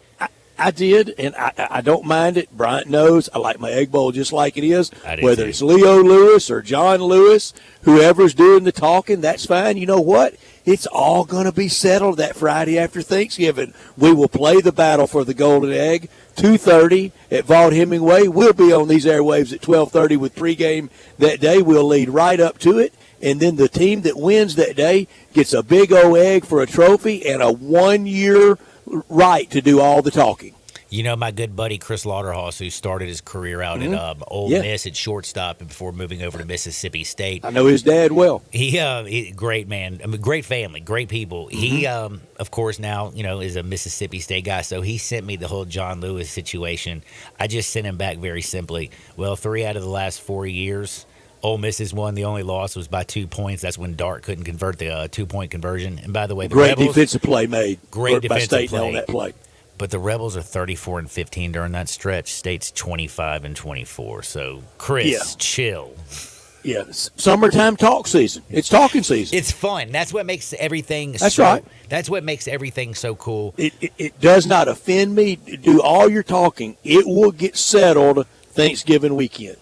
I did, and I don't mind it. Bryant knows I like my Egg Bowl just like it is. Whether it's Leo Lewis or John Lewis, whoever's doing the talking, that's fine. You know what? It's all going to be settled that Friday after Thanksgiving. We will play the battle for the Golden Egg, 2:30 at Vaught Hemingway. We'll be on these airwaves at 12:30 with pregame that day. We'll lead right up to it, and then the team that wins that day gets a big old egg for a trophy and a 1-year right to do all the talking. You know, my good buddy Chris Lauderhouse, who started his career out at Ole Miss at shortstop before moving over to Mississippi State. I know his dad well. He great man. I mean, great family, great people. He, of course, now, is a Mississippi State guy, so he sent me the whole John Lewis situation. I just sent him back very simply. Well, 3 out of the last 4 years, Ole Miss has won. The only loss was by 2 points. That's when Dart couldn't convert the 2-point conversion. And by the way, the great Rebels, defensive play made great by defensive State play on that play. But the Rebels are 34-15 during that stretch. State's 25-24. So, Chris, chill. Yeah, summertime talk season. It's talking season. It's fun. That's what makes everything. That's right. That's what makes everything so cool. It does not offend me. Do all your talking. It will get settled Thanksgiving weekend.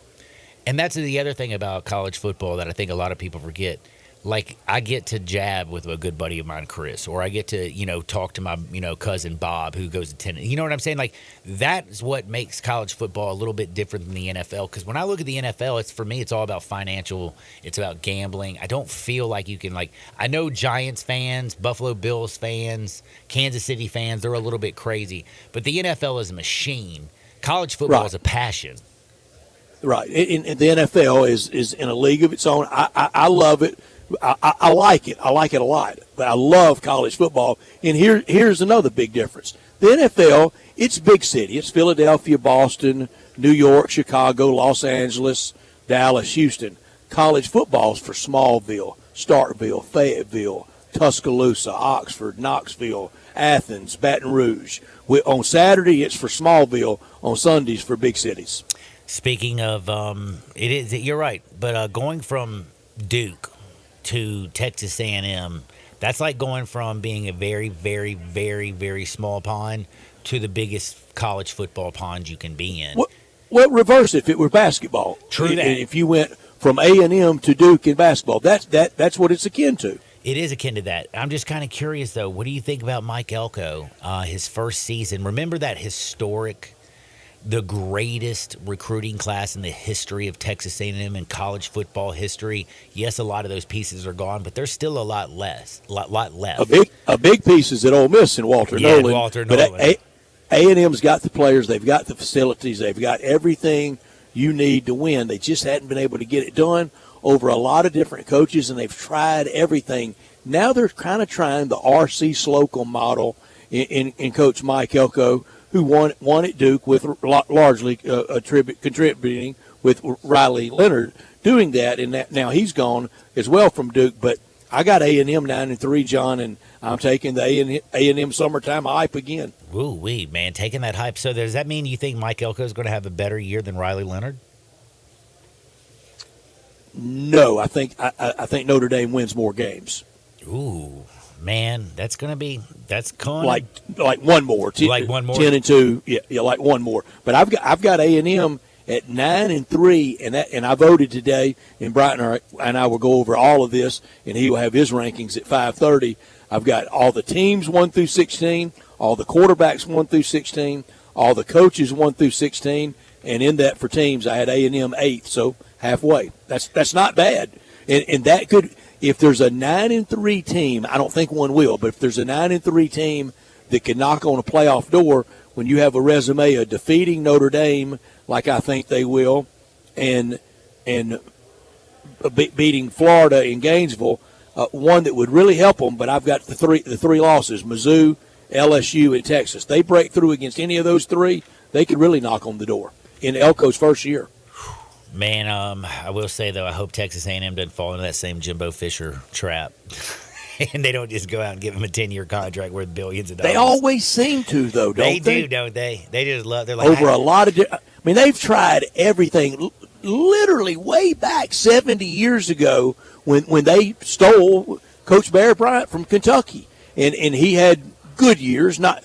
And that's the other thing about college football that I think a lot of people forget. Like, I get to jab with a good buddy of mine, Chris, or I get to, talk to my, cousin Bob who goes to tennis. You know what I'm saying? Like, that's what makes college football a little bit different than the NFL. Because when I look at the NFL, for me, it's all about financial. It's about gambling. I don't feel like you can, I know Giants fans, Buffalo Bills fans, Kansas City fans, they're a little bit crazy. But the NFL is a machine. College football is a passion. Right. And the NFL is in a league of its own. I love it. I like it. I like it a lot. But I love college football. And here's another big difference. The NFL, it's big city. It's Philadelphia, Boston, New York, Chicago, Los Angeles, Dallas, Houston. College football's for Smallville, Starkville, Fayetteville, Tuscaloosa, Oxford, Knoxville, Athens, Baton Rouge. On Saturday, it's for Smallville. On Sundays, for big cities. Speaking of, you're right. But going from Duke to Texas A&M, that's like going from being a very, very, very, very small pond to the biggest college football pond you can be in. Well, reverse it if it were basketball. True that. If you went from A&M to Duke in basketball, that's what it's akin to. It is akin to that. I'm just kind of curious, though. What do you think about Mike Elko, his first season? Remember that historic, the greatest recruiting class in the history of Texas A&M and college football history? Yes, a lot of those pieces are gone, but there's still a lot left. A big piece is at Ole Miss and Walter Nolan. Walter Nolan. But A&M's got the players, they've got the facilities, they've got everything you need to win. They just hadn't been able to get it done over a lot of different coaches, and they've tried everything. Now they're kind of trying the R.C. Slocum model in Coach Mike Elko, who won at Duke with largely contributing with Riley Leonard doing that. And now he's gone as well from Duke. But I got A&M 9-3, John, and I'm taking the A&M summertime hype again. Woo-wee, man, taking that hype. So does that mean you think Mike Elko is going to have a better year than Riley Leonard? No, I think Notre Dame wins more games. Ooh. Man, that's con. Like one more. Like one more. 10-2. Yeah, like one more. But I've got A&M at 9-3, and I voted today. And Brighton and I will go over all of this, and he will have his rankings at 5:30. I've got all the teams 1 through 16, all the quarterbacks 1 through 16, all the coaches 1 through 16, and in that for teams I had A&M 8th, so halfway. That's not bad, and that could. If there's a 9-3 team, I don't think one will, but if there's a 9-3 team that can knock on a playoff door, when you have a resume of defeating Notre Dame, like I think they will, and beating Florida in Gainesville, one that would really help them. But I've got the three losses: Mizzou, LSU, and Texas. They break through against any of those three, they could really knock on the door in Elko's first year. Man, I will say, though, I hope Texas A&M doesn't fall into that same Jimbo Fisher trap. And they don't just go out and give him a 10-year contract worth billions of dollars. They always seem to, though, don't they? They do, don't they? They just love – they're like – Over a lot of – I mean, they've tried everything literally way back 70 years ago when they stole Coach Bear Bryant from Kentucky. and he had good years, not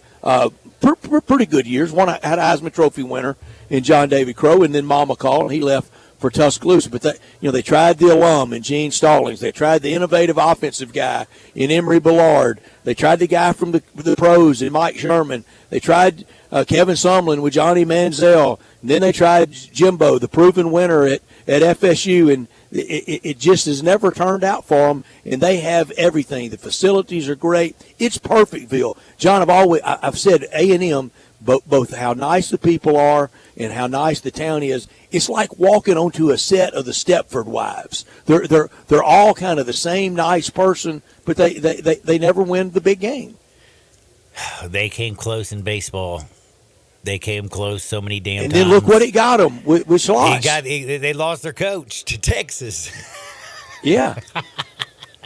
pretty good years. One had a Heisman Trophy winner in John David Crow, and then Mama called, and he left for Tuscaloosa. But they tried the alum in Gene Stallings. They tried the innovative offensive guy in Emory Ballard. They tried the guy from the pros in Mike Sherman. They tried Kevin Sumlin with Johnny Manziel. And then they tried Jimbo, the proven winner at FSU, and it just has never turned out for them. And they have everything. The facilities are great. It's Perfectville. John, I've said A&M, both how nice the people are and how nice the town is. It's like walking onto a set of the Stepford Wives. They're all kind of the same nice person, but they never win the big game. They came close in baseball. They came close so many damn and times. Then look what it got them with Schloss. They lost their coach to Texas. Yeah.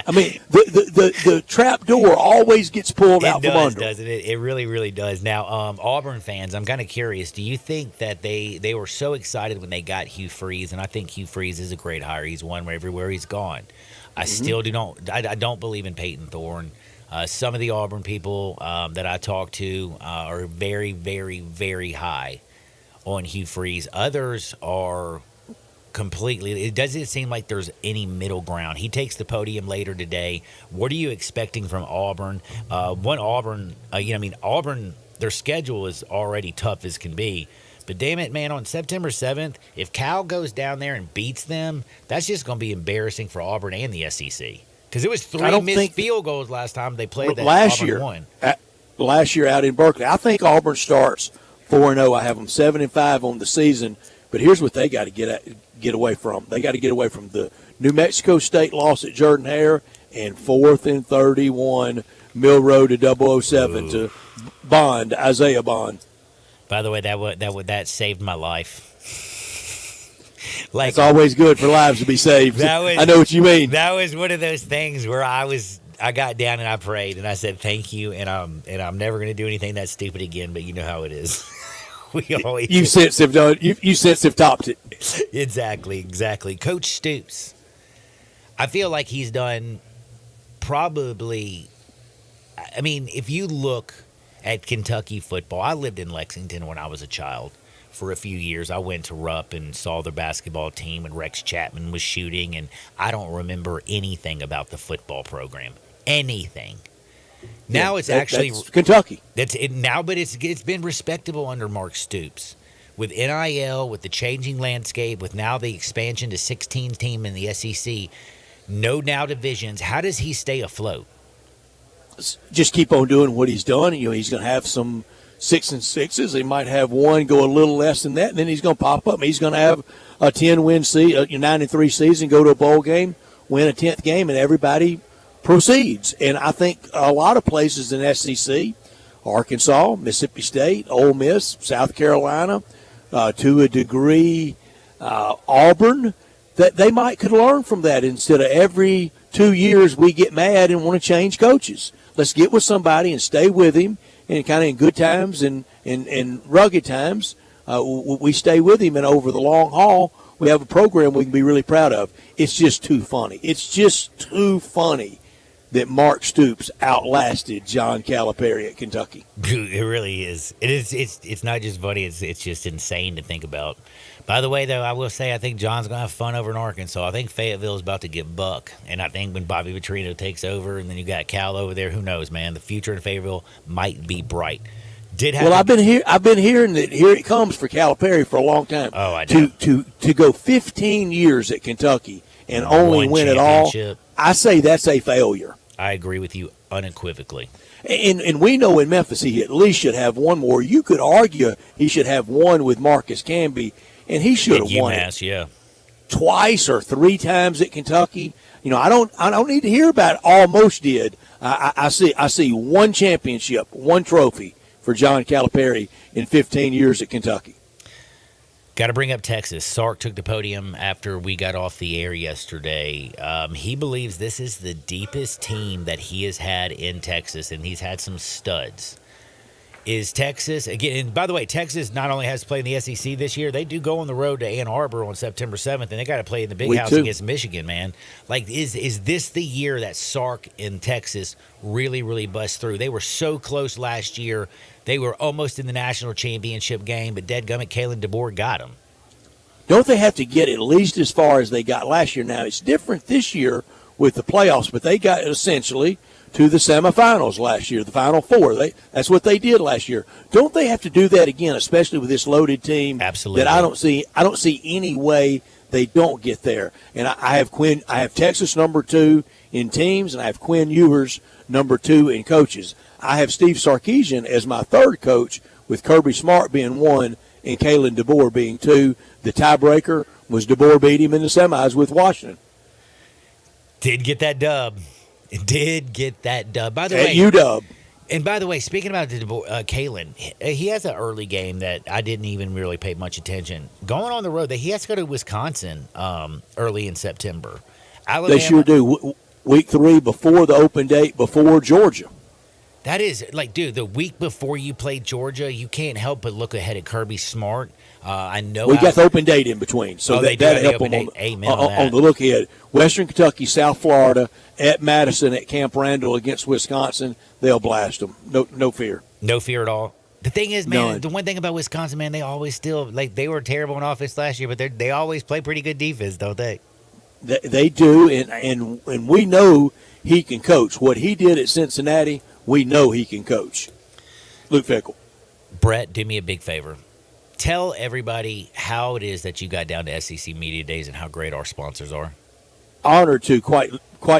I mean, the trap door always gets pulled out from under. Doesn't it? It really, really does. Now, Auburn fans, I'm kind of curious. Do you think that they were so excited when they got Hugh Freeze? And I think Hugh Freeze is a great hire. He's won everywhere he's gone. I still I don't believe in Peyton Thorne. Some of the Auburn people that I talk to are very, very, very high on Hugh Freeze. Others are completely. It doesn't seem like there's any middle ground. He takes the podium later today. What are you expecting from Auburn? Auburn, Auburn, their schedule is already tough as can be. But damn it, man, on September 7th, if Cal goes down there and beats them, that's just going to be embarrassing for Auburn and the SEC. Because it was 3 missed field goals last time they played that Auburn won. Last year out in Berkeley. I think Auburn starts 4-0. I have them 7-5 on the season. But here's what they got to get away from. They got to get away from the New Mexico State loss at Jordan-Hare and 4th and 31 Mill Road to 007 to Isaiah Bond. By the way, that saved my life. It's always good for lives to be saved. I know what you mean. That was one of those things where I got down and I prayed and I said thank you, and I'm never going to do anything that stupid again. But you know how it is. You since have topped it. Exactly. Coach Stoops, I feel like he's done probably. I mean, if you look at Kentucky football, I lived in Lexington when I was a child. For a few years, I went to Rupp and saw their basketball team when Rex Chapman was shooting, and I don't remember anything about the football program. Anything. Now it's actually that's Kentucky. That's it now, but it's been respectable under Mark Stoops. With NIL, with the changing landscape, with now the expansion to 16 team in the SEC, no now divisions. How does he stay afloat? Just keep on doing what he's done. He's going to have some 6 and 6s. He might have one go a little less than that, and then he's going to pop up. He's going to have a 10-win season, 9-3 season, go to a bowl game, win a 10th game, and everybody proceeds. And I think a lot of places in SEC, Arkansas, Mississippi State, Ole Miss, South Carolina, to a degree, Auburn, that they could learn from that instead of every 2 years we get mad and want to change coaches. Let's get with somebody and stay with him. And kind of in good times and rugged times, we stay with him. And over the long haul, we have a program we can be really proud of. It's just too funny. It's just too funny that Mark Stoops outlasted John Calipari at Kentucky. It really is. It's not just funny. It's just insane to think about. By the way, though, I will say I think John's going to have fun over in Arkansas. I think Fayetteville is about to get buck. And I think when Bobby Petrino takes over and then you got Cal over there, who knows, man? The future in Fayetteville might be bright. I've been hearing that here it comes for Calipari for a long time. Oh, I know. To go 15 years at Kentucky and only win it all, I say that's a failure. I agree with you unequivocally. And we know in Memphis he at least should have one more. You could argue he should have one with Marcus Camby. And he should have won it twice or 3 times at Kentucky. I don't need to hear about it. Almost did. I see one championship, one trophy for John Calipari in 15 years at Kentucky. Got to bring up Texas. Sark took the podium after we got off the air yesterday. He believes this is the deepest team that he has had in Texas, and he's had some studs. is Texas. Again, and by the way, Texas not only has to play in the SEC this year, they do go on the road to Ann Arbor on September 7th, and they got to play in the Big House against Michigan, man. Like, is this the year that Sark in Texas really, really bust through? They were so close last year. They were almost in the national championship game, but dadgummit, Kalen DeBoer got them. Don't they have to get at least as far as they got last year? Now, it's different this year with the playoffs, but they got essentially to the semifinals last year, the Final Four. That's what they did last year. Don't they have to do that again, especially with this loaded team? Absolutely. That I don't see any way they don't get there. And I have Texas number 2 in teams, and I have Quinn Ewers number 2 in coaches. I have Steve Sarkisian as my 3rd coach, with Kirby Smart being 1 and Kalen DeBoer being 2. The tiebreaker was DeBoer beat him in the semis with Washington. Did get that dub. Did get that dub. By the At way, UW. And by the way, speaking about Kalen, he has an early game that I didn't even really pay much attention. Going on the road, he has to go to Wisconsin early in September. Alabama, They sure do. Week 3 before the open date, before Georgia. That is, like, dude, the week before you played Georgia, you can't help but look ahead at Kirby Smart. I know We got the open date in between, so they do that'll have the help open them date. Amen on that. on the look ahead. Western Kentucky, South Florida, at Madison, at Camp Randall against Wisconsin. They'll blast them. No fear. No fear at all. The thing is, man, None. the one thing about Wisconsin, man, they always still, like, they were terrible on offense last year, but they always play pretty good defense, don't they? They do, and we know he can coach. What he did at Cincinnati, we know he can coach. Luke Fickell. Brett, do me a big favor. Tell everybody how it is that you got down to SEC Media Days and how great our sponsors are. Honored to, quite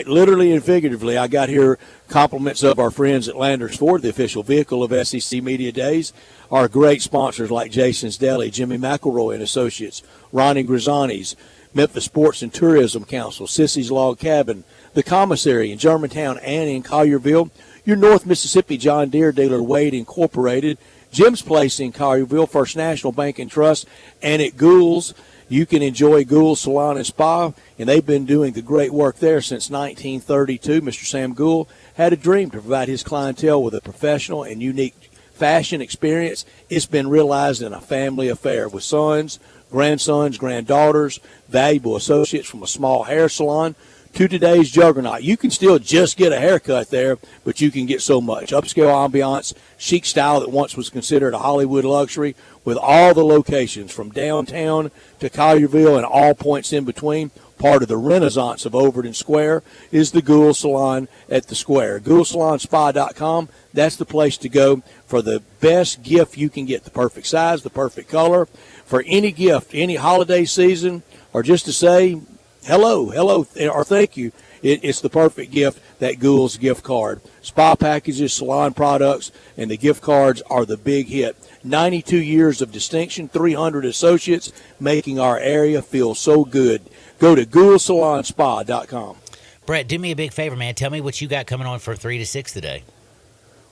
literally and figuratively. I got here compliments of our friends at Landers Ford, the official vehicle of SEC Media Days. Our great sponsors like Jason's Deli, Jimmy McElroy and Associates, Ronnie Grizzani's, Memphis Sports and Tourism Council, Sissy's Log Cabin, the Commissary in Germantown and in Collierville, your North Mississippi John Deere dealer, Wade Incorporated, Jim's Place in Collierville, First National Bank and Trust, and at Gould's. You can enjoy Gould's Salon and Spa, and they've been doing the great work there since 1932. Mr. Sam Gould had a dream to provide his clientele with a professional and unique fashion experience. It's been realized in a family affair with sons, grandsons, granddaughters, valuable associates from a small hair salon to today's juggernaut. You can still just get a haircut there, but you can get so much. Upscale ambiance, chic style that once was considered a Hollywood luxury, with all the locations from downtown to Collierville and all points in between. Part of the renaissance of Overton Square is the Gould Salon at the Square. GouldSalonSpa.com, that's the place to go for the best gift you can get, the perfect size, the perfect color. For any gift, any holiday season, or just to say hello, or thank you, it's the perfect gift, that Gould's gift card. Spa packages, salon products, and the gift cards are the big hit. 92 years of distinction, 300 associates, making our area feel so good. Go to GouldSalonSpa.com. Brett, do me a big favor, man. Tell me what you got coming on for 3 to 6 today.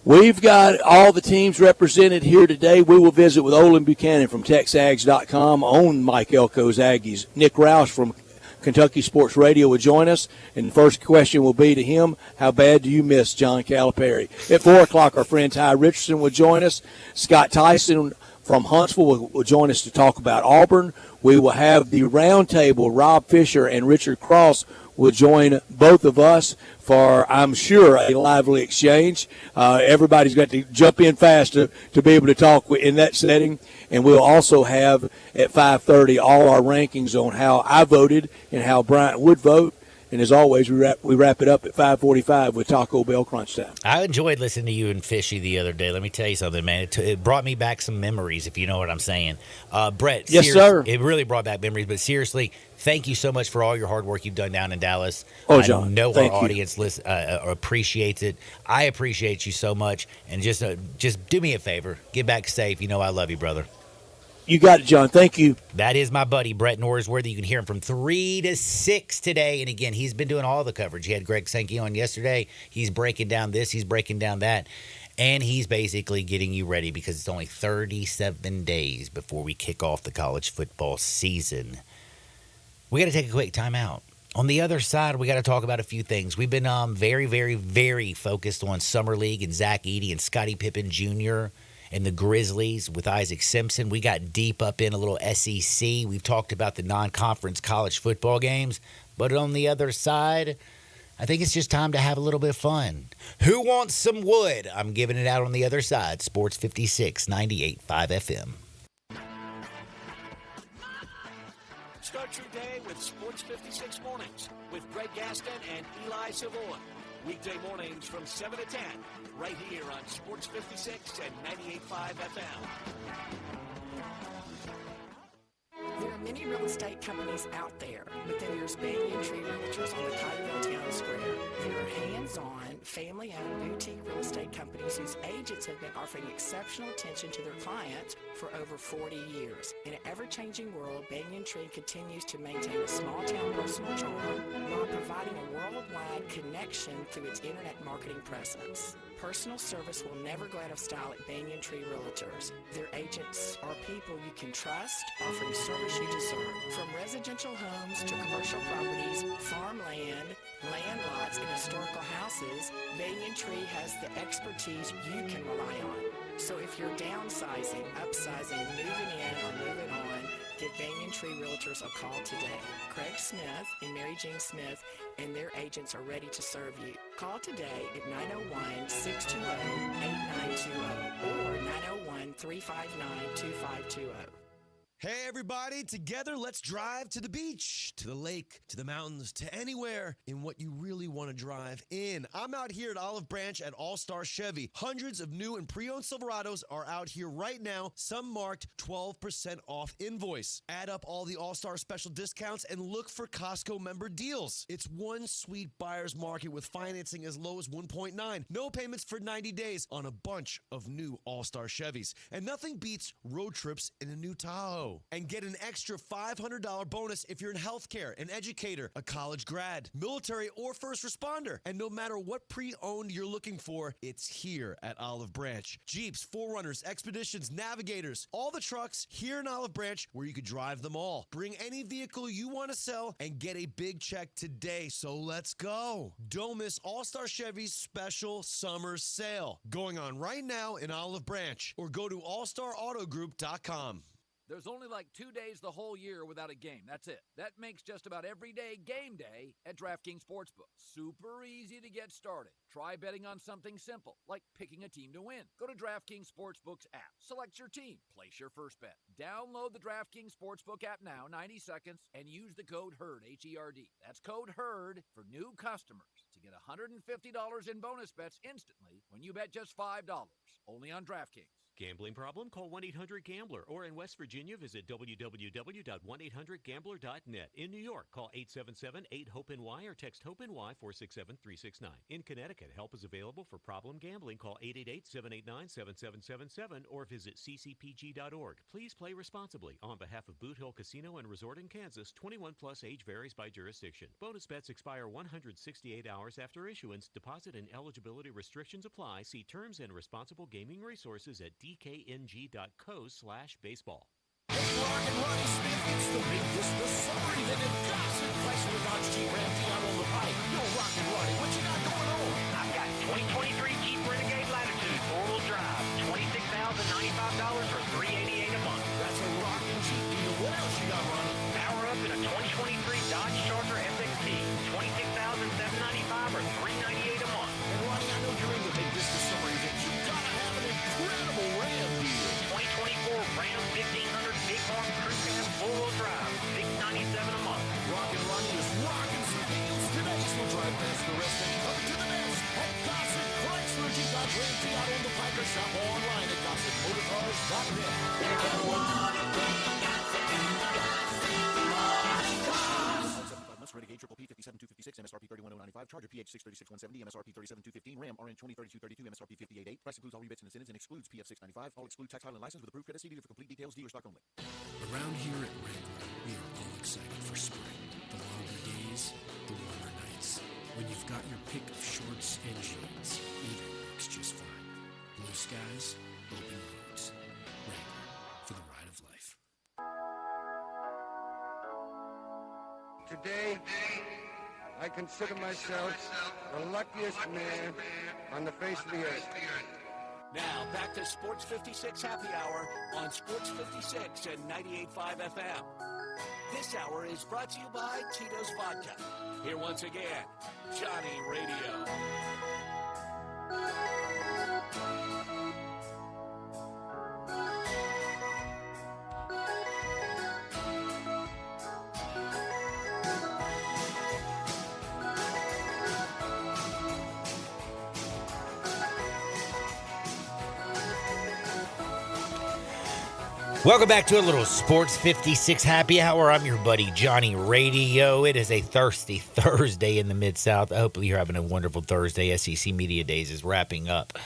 We've got all the teams represented here today. We will visit with Olin Buchanan from TexAgs.com on Mike Elko's Aggies. Nick Roush from Kentucky Sports Radio will join us, and the first question will be to him, how bad do you miss John Calipari? At 4 o'clock, our friend Ty Richardson will join us. Scott Tyson from Huntsville will join us to talk about Auburn. We will have the roundtable. Rob Fisher and Richard Cross will join both of us for, I'm sure, a lively exchange. Everybody's got to jump in fast to be able to talk in that setting. And we'll also have at 5:30 all our rankings on how I voted and how Bryant would vote. And as always, we wrap it up at 5:45 with Taco Bell Crunch Time. I enjoyed listening to you and Fishy the other day. Let me tell you something, man. It brought me back some memories, if you know what I'm saying. Brett, yes, sir. It really brought back memories. But seriously, thank you so much for all your hard work you've done down in Dallas. Oh, John, I know thank our you. audience appreciates it. I appreciate you so much. And just do me a favor. Get back safe. You know I love you, brother. You got it, John. Thank you. That is my buddy, Brett Norsworthy. You can hear him from 3 to 6 today. And again, he's been doing all the coverage. He had Greg Sankey on yesterday. He's breaking down this. He's breaking down that. And he's basically getting you ready because it's only 37 days before we kick off the college football season. We got to take a quick time out. On the other side, we got to talk about a few things. We've been very, very, very focused on Summer League and Zach Edey and Scottie Pippen Jr. and the Grizzlies with Isaac Simpson. We got deep up in a little SEC. We've talked about the non-conference college football games. But on the other side, I think it's just time to have a little bit of fun. Who wants some wood? I'm giving it out on the other side. Sports 56, 98.5 FM. Start your day with Sports 56 Mornings with Greg Gaston and Eli Savoy. Weekday mornings from 7 to 10, right here on Sports 56 and 98.5 FM. There are many real estate companies out there, but then there's Banyan Tree Realtors on the Cottonville Town Square. There are hands-on, family-owned boutique real estate companies whose agents have been offering exceptional attention to their clients for over 40 years. In an ever-changing world, Banyan Tree continues to maintain a small-town personal charm while providing a worldwide connection through its internet marketing presence. Personal service will never go out of style at Banyan Tree Realtors. Their agents are people you can trust, offering service you deserve. From residential homes to commercial properties, farmland, land lots, and historical houses, Banyan Tree has the expertise you can rely on. So if you're downsizing, upsizing, moving in, or moving on, give Banyan Tree Realtors a call today. Craig Smith and Mary Jean Smith and their agents are ready to serve you. Call today at 901-620-8920 or 901-359-2520. Hey everybody, together let's drive to the beach, to the lake, to the mountains, to anywhere in what you really want to drive in. I'm out here at Olive Branch at All-Star Chevy. Hundreds of new and pre-owned Silverados are out here right now, some marked 12% off invoice. Add up all the All-Star special discounts and look for Costco member deals. It's one sweet buyer's market with financing as low as 1.9. No payments for 90 days on a bunch of new All-Star Chevys. And nothing beats road trips in a new Tahoe. And get an extra $500 bonus if you're in healthcare, an educator, a college grad, military, or first responder. And no matter what pre-owned you're looking for, it's here at Olive Branch. Jeeps, 4Runners, Expeditions, Navigators, all the trucks here in Olive Branch where you could drive them all. Bring any vehicle you want to sell and get a big check today. So let's go. Don't miss All-Star Chevy's special summer sale going on right now in Olive Branch, or go to allstarautogroup.com. There's only like 2 days the whole year without a game. That's it. That makes just about every day game day at DraftKings Sportsbook. Super easy to get started. Try betting on something simple, like picking a team to win. Go to DraftKings Sportsbook's app. Select your team. Place your first bet. Download the DraftKings Sportsbook app now, 90 seconds, and use the code HERD, H-E-R-D. That's code HERD for new customers to get $150 in bonus bets instantly when you bet just $5. Only on DraftKings. Gambling problem? Call 1-800-GAMBLER. Or in West Virginia, visit www.1800gambler.net. In New York, call 877-8-HOPE-NY or text HOPE-NY 467-369. In Connecticut, help is available for problem gambling. Call 888-789-7777 or visit ccpg.org. Please play responsibly. On behalf of Boot Hill Casino and Resort in Kansas, 21 plus, age varies by jurisdiction. Bonus bets expire 168 hours after issuance. Deposit and eligibility restrictions apply. See terms and responsible gaming resources at dkng.co/baseball. Rock and Ronnie Smith, it's the biggest, the summer event at Gossett Chrysler Dodge Jeep Ram out on the pike. Yo, Rock and Ronnie, what you got going on? I've got 2023 Jeep Renegade Latitude four-wheel drive, $26,095 for $388 a month. That's a rockin' Jeep deal. What else you got, Ronnie? Power up in a 2023 Dodge Charger SXT, $26,795 or $398 a month. And Ronnie, I know you're in the big business summer event. You gotta have an incredible Ram deal. 2024 Ram 1500 Bighorn Crew Cab four-wheel drive, $697 a month. Rockin' Ronnie is rocking some deals today. So drive past the rest and come to the best at Gossett Chrysler Jeep Dodge Ram out on the Piker. Shop online at GossettMotorCars.net. Renegade Triple P 57256, MSRP 31095, Charger PH 636170, MSRP 37215, Ram RN 203232, MSRP 588. Price includes all rebates and incentives and excludes PF 695. All exclude tax, title, and license with approved credit. See dealer for complete details. Dealer stock only. Around here at Wrangler, we are all excited for spring. The longer days, the warmer nights. When you've got your pick of shorts and jeans, either works just fine. Blue skies, open roads. Wrangler, for the ride of life. Today, I consider myself the luckiest man on the face of the earth. Now, back to Sports 56 Happy Hour on Sports 56 and 98.5 FM. This hour is brought to you by Tito's Vodka. Here once again, Johnny Radio. Welcome back to a little Sports 56 Happy Hour. I'm your buddy Johnny Radio. It is a thirsty Thursday in the Mid-South. Hopefully you're having a wonderful Thursday. SEC Media Days is wrapping up.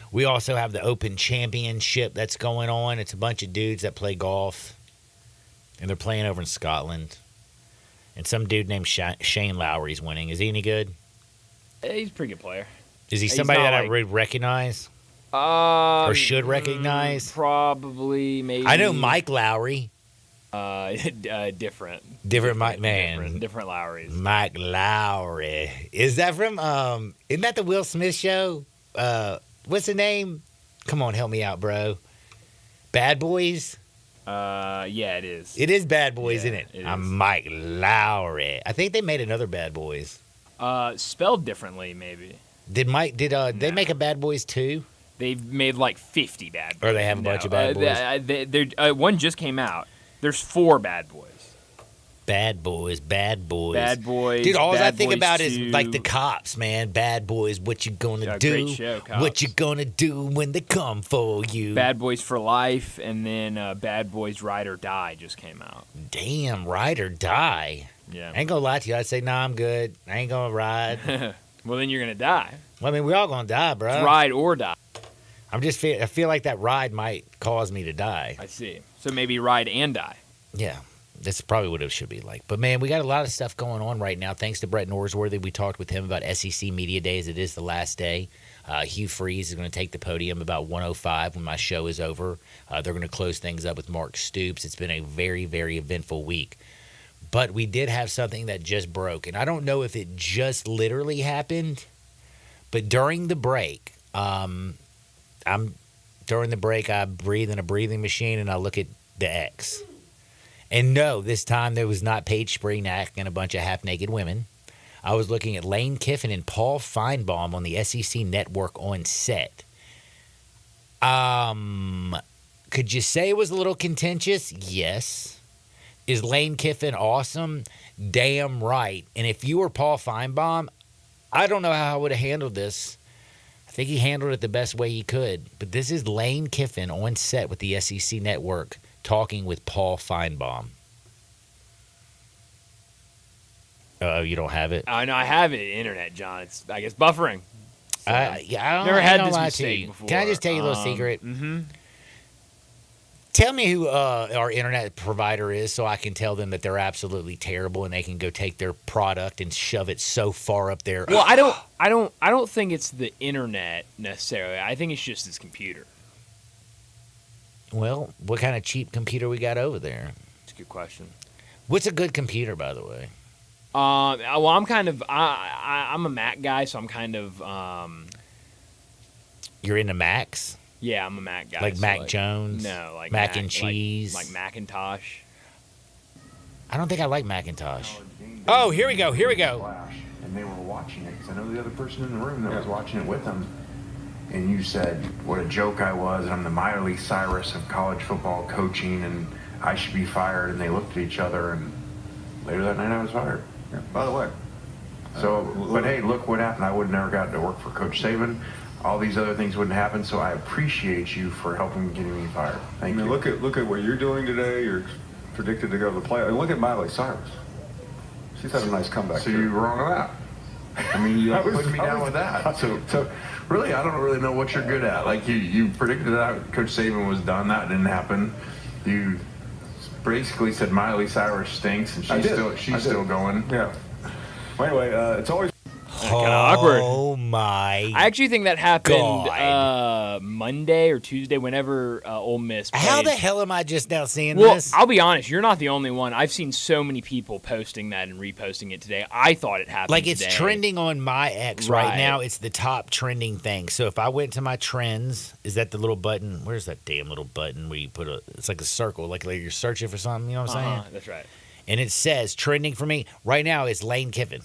We also have the Open Championship that's going on. It's a bunch of dudes that play golf, and they're playing over in Scotland. And some dude named Shane Lowry's winning. Is he any good? He's a pretty good player. Is he somebody that I would recognize? Or should recognize? Probably, maybe. I know Mike Lowry. Different. Different Mike, man. Different Lowrys. Mike Lowry. Is that from, isn't that the Will Smith show? What's the name? Come on, help me out, bro. Bad Boys? Yeah, it is. It is Bad Boys, Yeah, isn't it? it I'm is. Mike Lowry. I think they made another Bad Boys. Spelled differently, maybe. Did they make a Bad Boys 2? They've made like 50 Bad Boys. Or they have a bunch of Bad Boys? One just came out. There's 4 Bad Boys. Bad Boys. Bad Boys. Dude, all I Bad think Boys about 2. is like the cops, man. Bad Boys, what you gonna do? Great show, Cops. What you gonna do when they come for you? Bad Boys for Life, and then Bad Boys Ride or Die just came out. Damn, ride or die. Yeah. I ain't gonna lie to you. I'd say, nah, I'm good. I ain't gonna ride. Well, then you're gonna die. Well, I mean, we all gonna die, bro. It's ride or die. I feel like that ride might cause me to die. I see. So maybe ride and die. Yeah, that's probably what it should be like. But, man, we got a lot of stuff going on right now. Thanks to Brett Norsworthy. We talked with him about SEC Media Days. It is the last day. Hugh Freeze is going to take the podium about 1:05 when my show is over. They're going to close things up with Mark Stoops. It's been a very, very eventful week. But we did have something that just broke. And I don't know if it just literally happened, but during the break, I breathe in a breathing machine and I look at the X. And no, this time there was not Paige Springnack and a bunch of half-naked women. I was looking at Lane Kiffin and Paul Feinbaum on the SEC Network on set. Could you say it was a little contentious? Yes. Is Lane Kiffin awesome? Damn right. And if you were Paul Feinbaum, I don't know how I would have handled this. I think he handled it the best way he could. But this is Lane Kiffin on set with the SEC Network talking with Paul Feinbaum. Oh, you don't have it? I know I have it. Internet, John. It's, I guess, buffering. So, I never had this lie to mistake you. before. Can I just tell you a little secret? Mm-hmm. Tell me who our internet provider is so I can tell them that they're absolutely terrible and they can go take their product and shove it so far up there. Well, I don't think it's the internet necessarily. I think it's just his computer. Well, what kind of cheap computer we got over there? That's a good question. What's a good computer, by the way? Well, I'm kind of I'm a Mac guy, so I'm kind of You're into Macs? Yeah, I'm a Mac guy. Like so Mac Jones? No, like Mac and cheese? like Macintosh. I don't think I like Macintosh. Oh, here we go. And they were watching it because I know the other person in the room that was watching it with them. And you said what a joke I was, and I'm the Miley Cyrus of college football coaching, and I should be fired. And they looked at each other, and later that night I was fired. Yeah, by the way. So, but hey, look what happened. I would have never gotten to work for Coach Saban. All these other things wouldn't happen. So I appreciate you for helping getting me fired. Thank you. Look at what you're doing today. You're predicted to go to the play. And look at Miley Cyrus. She's had a nice comeback. So you were wrong on that. I mean, you put me down with that. So really, I don't really know what you're good at. Like you predicted that Coach Saban was done. That didn't happen. You basically said Miley Cyrus stinks, and she's still going. Yeah. Well, anyway, it's always. Kind of awkward. Oh my! I actually think that happened God. Monday or Tuesday, whenever Ole Miss played. How the hell am I just now seeing Well, this? I'll be honest. You're not the only one. I've seen so many people posting that and reposting it today. I thought it happened Like it's today. trending on my X right Right. now. It's the top trending thing. So if I went to my trends, is that the little button? Where's that damn little button where you put it's like a circle, like you're searching for something. You know what I'm saying? That's right. And it says trending for me right now is Lane Kiffin.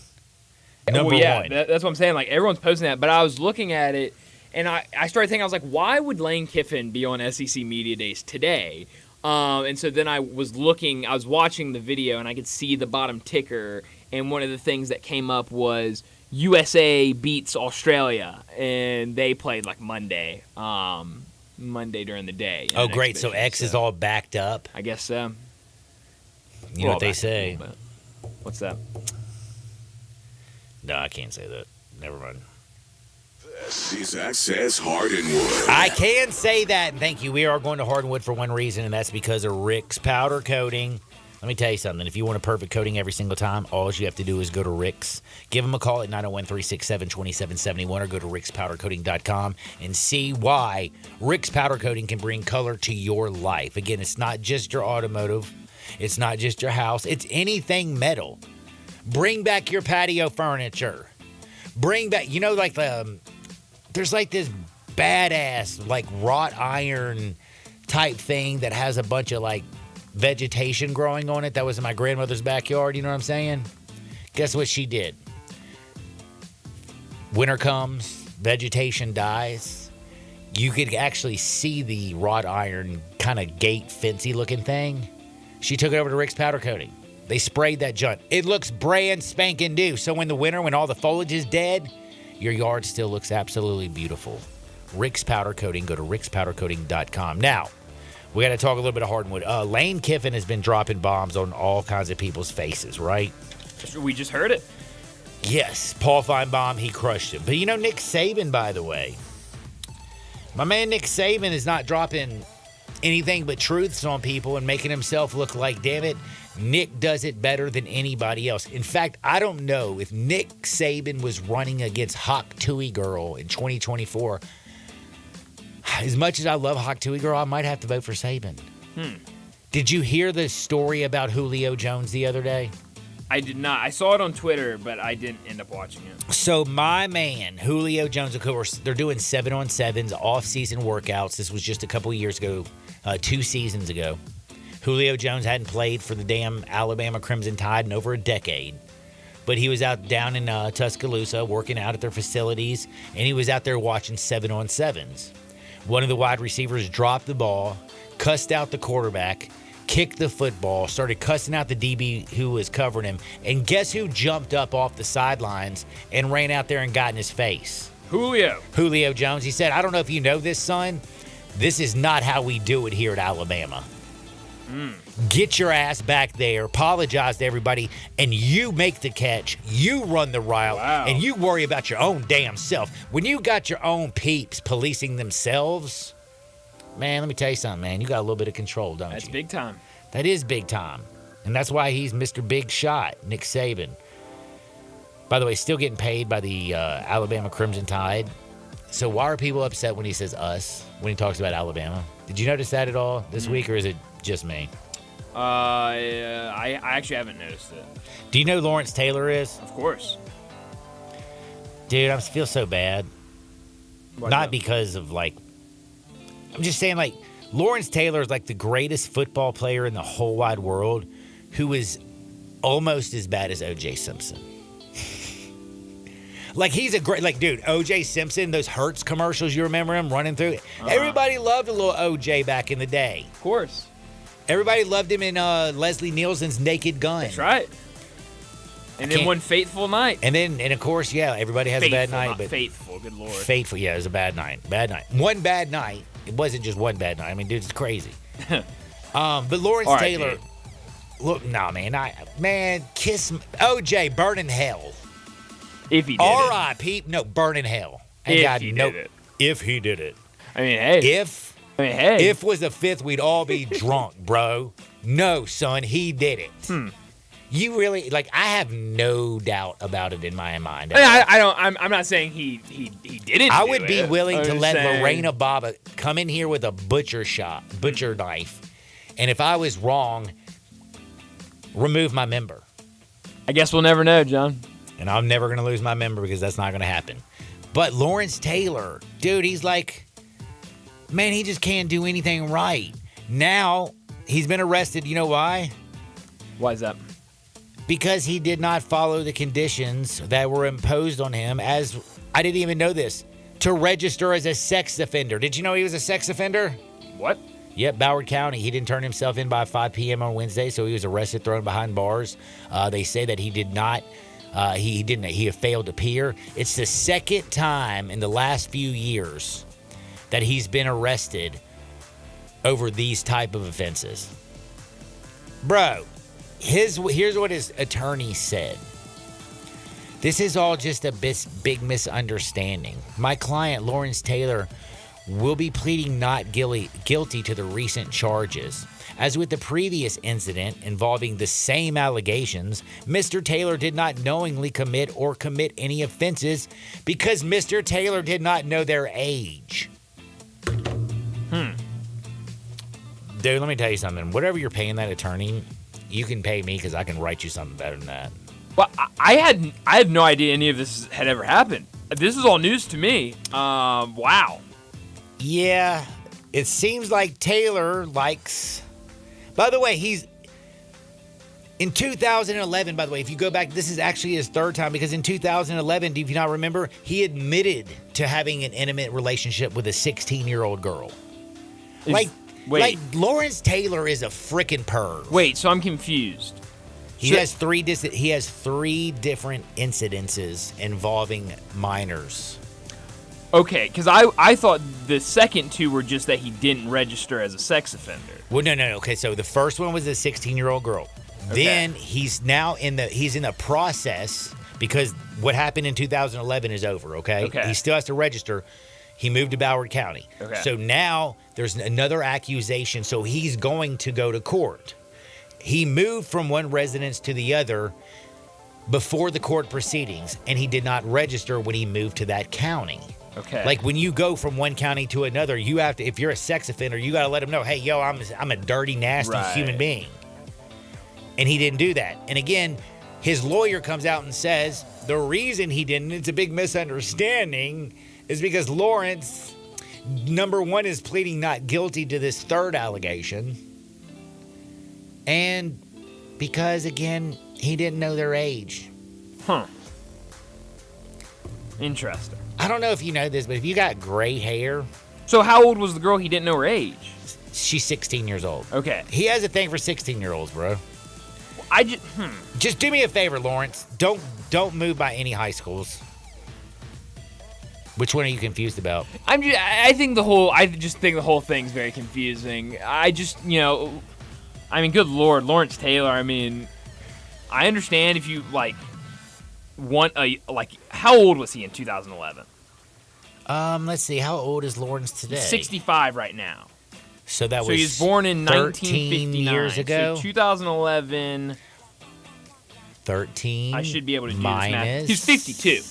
Number one. That's what I'm saying. Like everyone's posting that, but I was looking at it, and I started thinking, I was like, why would Lane Kiffin be on SEC Media Days today? And so then I was watching the video, and I could see the bottom ticker, and one of the things that came up was USA beats Australia, and they played like Monday during the day. Oh, great. So X is all backed up? I guess so. You know what they say? What's that? No, I can't say that. Never mind. This is Access Hardwood. I can say that, and thank you. We are going to Hardwood for one reason, and that's because of Rick's Powder Coating. Let me tell you something. If you want a perfect coating every single time, all you have to do is go to Rick's. Give them a call at 901-367-2771 or go to rickspowdercoating.com and see why Rick's Powder Coating can bring color to your life. Again, it's not just your automotive. It's not just your house. It's anything metal. Bring back your patio furniture. Bring back, like there's like this badass, like wrought iron type thing that has a bunch of like vegetation growing on it. That was in my grandmother's backyard. You know what I'm saying? Guess what she did? Winter comes, vegetation dies. You could actually see the wrought iron kind of gate fencey looking thing. She took it over to Rick's Powder Coating. They sprayed that junk. It looks brand spanking new. So in the winter, when all the foliage is dead, your yard still looks absolutely beautiful. Rick's Powder Coating. Go to rickspowdercoating.com. Now, we got to talk a little bit of Hardwood. Lane Kiffin has been dropping bombs on all kinds of people's faces, right? We just heard it. Yes, Paul Feinbaum, he crushed him. But Nick Saban, by the way, my man Nick Saban is not dropping anything but truths on people and making himself look like, damn it, Nick does it better than anybody else. In fact, I don't know if Nick Saban was running against Hawk Tuohy Girl in 2024. As much as I love Hawk Tuohy Girl, I might have to vote for Saban. Did you hear the story about Julio Jones the other day? I did not. I saw it on Twitter, but I didn't end up watching it. So my man, Julio Jones, of course, they're doing 7-on-7s, off-season workouts. This was just a couple of years ago, 2 seasons ago. Julio Jones hadn't played for the damn Alabama Crimson Tide in over a decade. But he was out down in Tuscaloosa working out at their facilities, and he was out there watching 7-on-7s. One of the wide receivers dropped the ball, cussed out the quarterback, kicked the football, started cussing out the DB who was covering him, and guess who jumped up off the sidelines and ran out there and got in his face? Julio Jones. He said, I don't know if you know this, son. This is not how we do it here at Alabama. Get your ass back there, apologize to everybody, and you make the catch, you run the route, and you worry about your own damn self. When you got your own peeps policing themselves, man, let me tell you something, man. You got a little bit of control, don't you? That's big time. That is big time. And that's why he's Mr. Big Shot, Nick Saban. By the way, still getting paid by the Alabama Crimson Tide. So why are people upset when he says us, when he talks about Alabama? Did you notice that at all this week, or is it just me? I actually haven't noticed it. Do you know who Lawrence Taylor is? Of course. Dude, I feel so bad. Why Not not? because of, like... I'm just saying, like, Lawrence Taylor is, like, the greatest football player in the whole wide world who is almost as bad as O.J. Simpson. Like, he's a great... Like, dude, O.J. Simpson, those Hertz commercials, you remember him running through? Everybody loved a little O.J. back in the day. Of course. Everybody loved him in Leslie Nielsen's Naked Gun. That's right. And then one fateful night. And of course, yeah, everybody has Fateful, a bad night. not But fateful, good Lord. Fateful, yeah, it was a bad night. Bad night. One bad night. It wasn't just one bad night. I mean, dude, it's crazy. But Lawrence All right, Taylor, dude. look, nah, man, kiss OJ, burn in hell. If he did R.I.P. No, burn in hell. Ain't If got he no- did it. If he did it. I mean, hey. If was the fifth, we'd all be drunk, bro. No, son, he did it. You really I have no doubt about it in my mind. I'm not saying he didn't. I would be do it. willing I'm to just let saying- Lorena Bobbitt come in here with a butcher knife, and if I was wrong, remove my member. I guess we'll never know, John. And I'm never going to lose my member because that's not going to happen. But Lawrence Taylor, dude, he's like, man, he just can't do anything right. Now, he's been arrested. You know why? Why is that? Because he did not follow the conditions that were imposed on him as, I didn't even know this, to register as a sex offender. Did you know he was a sex offender? What? Yep, Broward County. He didn't turn himself in by 5 p.m. on Wednesday, so he was arrested, thrown behind bars. They say that he did not. He didn't. He had failed to appear. It's the second time in the last few years that he's been arrested over these type of offenses. Bro, here's what his attorney said. This is all just a big misunderstanding. My client, Lawrence Taylor, will be pleading not guilty to the recent charges. As with the previous incident involving the same allegations, Mr. Taylor did not knowingly commit any offenses because Mr. Taylor did not know their age. Dude, let me tell you something. Whatever you're paying that attorney, you can pay me because I can write you something better than that. Well, I had no idea any of this had ever happened. This is all news to me. Wow. Yeah, it seems like Taylor likes... By the way, he's... In 2011, by the way, if you go back, this is actually his third time because in 2011, do you not remember, he admitted to having an intimate relationship with a 16-year-old girl. Like Lawrence Taylor is a freaking perv. Wait, so I'm confused. He has three different incidences involving minors. Okay, because I thought the second two were just that he didn't register as a sex offender. Well, no. Okay, so the first one was a 16-year-old girl. Okay. Then he's in the process because what happened in 2011 is over. Okay. He still has to register. He moved to Broward County. Okay. So now there's another accusation. So he's going to go to court. He moved from one residence to the other before the court proceedings, and he did not register when he moved to that county. Okay. Like when you go from one county to another, you have to, if you're a sex offender, you got to let them know, hey, yo, I'm a dirty, nasty human being. And he didn't do that. And again, his lawyer comes out and says the reason he didn't, it's a big misunderstanding, is because Lawrence, number one, is pleading not guilty to this third allegation. And because, again, he didn't know their age. Huh. Interesting. I don't know if you know this, but if you got gray hair. So how old was the girl he didn't know her age? She's 16 years old. Okay. He has a thing for 16-year-olds, bro. Just do me a favor, Lawrence. Don't move by any high schools. Which one are you confused about? I just think the whole thing's very confusing. Good Lord, Lawrence Taylor. I understand if you want how old was he in 2011? Let's see. How old is Lawrence today? He's 65 right now. So that was he was born in 13 years ago. So 2011. 13. I should be able to do minus. this math. He's 52.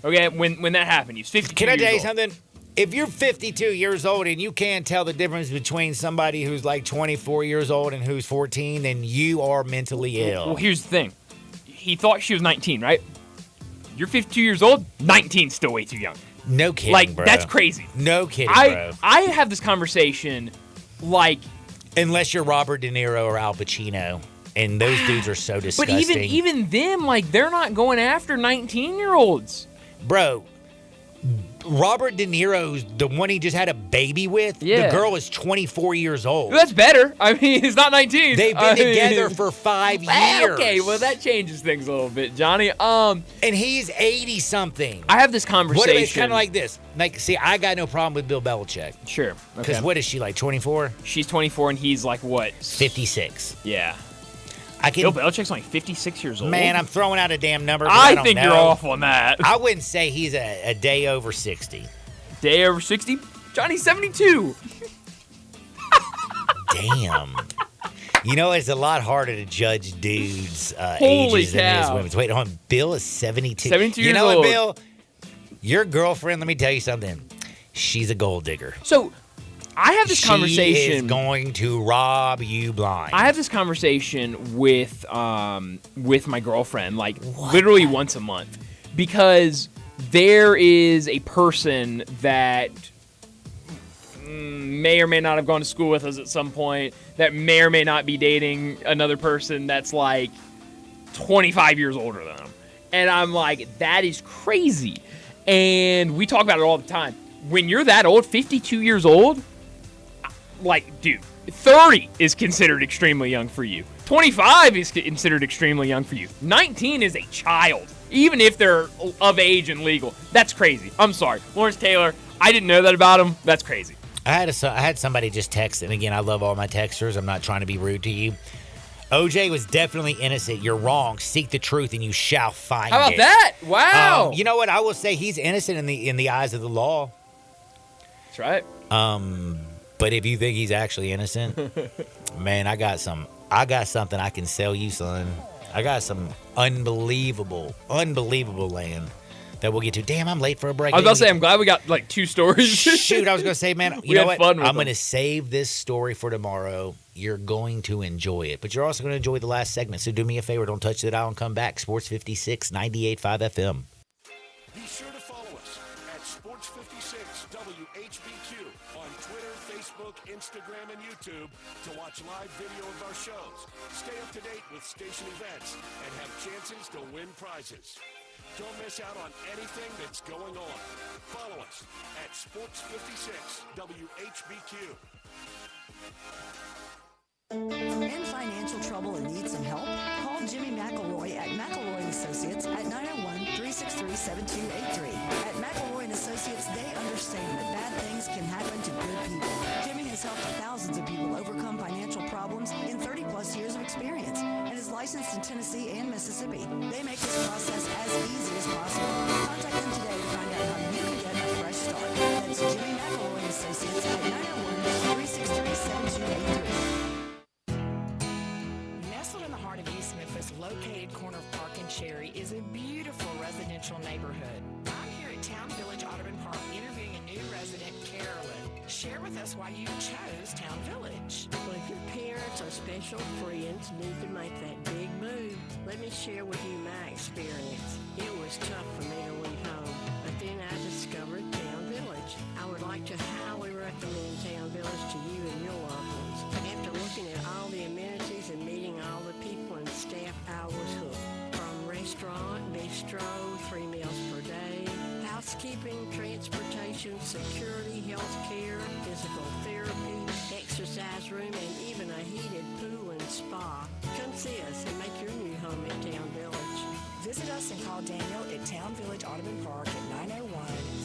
Okay, when that happened, he was 52. Can I tell you years old. something? If you're 52 years old and you can't tell the difference between somebody who's like 24 years old and who's 14, then you are mentally ill. Well, here's the thing. He thought she was 19, right? You're 52 years old. 19's still way too young. No kidding, bro. That's crazy. No kidding, bro. I have this conversation unless you're Robert De Niro or Al Pacino, and those dudes are so disgusting. But even them, they're not going after 19-year-olds. Bro, Robert De Niro's the one he just had a baby with. Yeah. The girl is 24 years old. That's better. He's not 19. They've been together for 5 years. Okay, well that changes things a little bit, Johnny. And he's 80-something. I have this conversation. It's kind of like this. See, I got no problem with Bill Belichick. Sure. Because what is she, 24? She's 24 and he's what? 56. Yeah. Bill Belichick's only 56 years old. Man, I'm throwing out a damn number. I think you're off on that. I wouldn't say he's a day over 60. Day over 60? Johnny's 72. Damn. You know, it's a lot harder to judge dudes' Holy ages than it is cow. women's. Wait, hold on. Bill is 72. 72 You years know what, old. Bill? Your girlfriend, let me tell you something. She's a gold digger. So I have this conversation. She is going to rob you blind. I have this conversation with my girlfriend like literally once a month because there is a person that may or may not have gone to school with us at some point that may or may not be dating another person that's like 25 years older than them. And I'm like, that is crazy. And we talk about it all the time. When you're that old, 52 years old, like, dude, 30 is considered extremely young for you. 25 is considered extremely young for you. 19 is a child, even if they're of age and legal. That's crazy. I'm sorry. Lawrence Taylor, I didn't know that about him. That's crazy. I had somebody just text, and again, I love all my texters. I'm not trying to be rude to you. OJ was definitely innocent. You're wrong. Seek the truth, and you shall find it. How about that? Wow. You know what? I will say he's innocent in the eyes of the law. That's right. But if you think he's actually innocent, man, I got something I can sell you, son. I got some unbelievable land that we'll get to. Damn, I'm late for a break. I was about to say, I'm glad we got like 2 stories. Shoot, I was going to say, man, you We know had what? fun with I'm them. going to save this story for tomorrow. You're going to enjoy it, but you're also going to enjoy the last segment. So do me a favor. Don't touch the dial and come back. Sports 56, 98.5 FM. Be sure to follow us at Sports 56 WHBQ on Twitter, Facebook, Instagram, and YouTube to watch live video of our shows. Stay up to date with station events and have chances to win prizes. Don't miss out on anything that's going on. Follow us at Sports 56 WHBQ. In financial trouble and need some help? Call Jimmy McElroy at McElroy & Associates at 901-363-7283. At McElroy & Associates, they understand that bad things can happen to good people. Jimmy has helped thousands of people overcome financial problems in 30-plus years of experience and is licensed in Tennessee and Mississippi. They make this process as easy as possible. Contact them today to find out how you can get a fresh start. That's Jimmy McElroy & Associates at 901-363-7283. Nestled in the heart of East Memphis, located corner of Park and Cherry, is a beautiful residential neighborhood. I'm here at Town Village Audubon Park interviewing a new resident, Carolyn. Share with us why you chose Town Village. Well, if your parents or special friends need to make that big move, let me share with you my experience. It was tough for me to leave home, but then I discovered Town Village. I would like to highly recommend Town Village to you and your loved ones. After looking at all the amenities and meeting all the people and staff, I was hooked. From restaurant, bistro, 3 meals per day, housekeeping, transportation, security, health care, physical therapy, exercise room, and even a heated pool and spa. Come see us and make your new home at Town Village. Visit us and call Daniel at Town Village Audubon Park at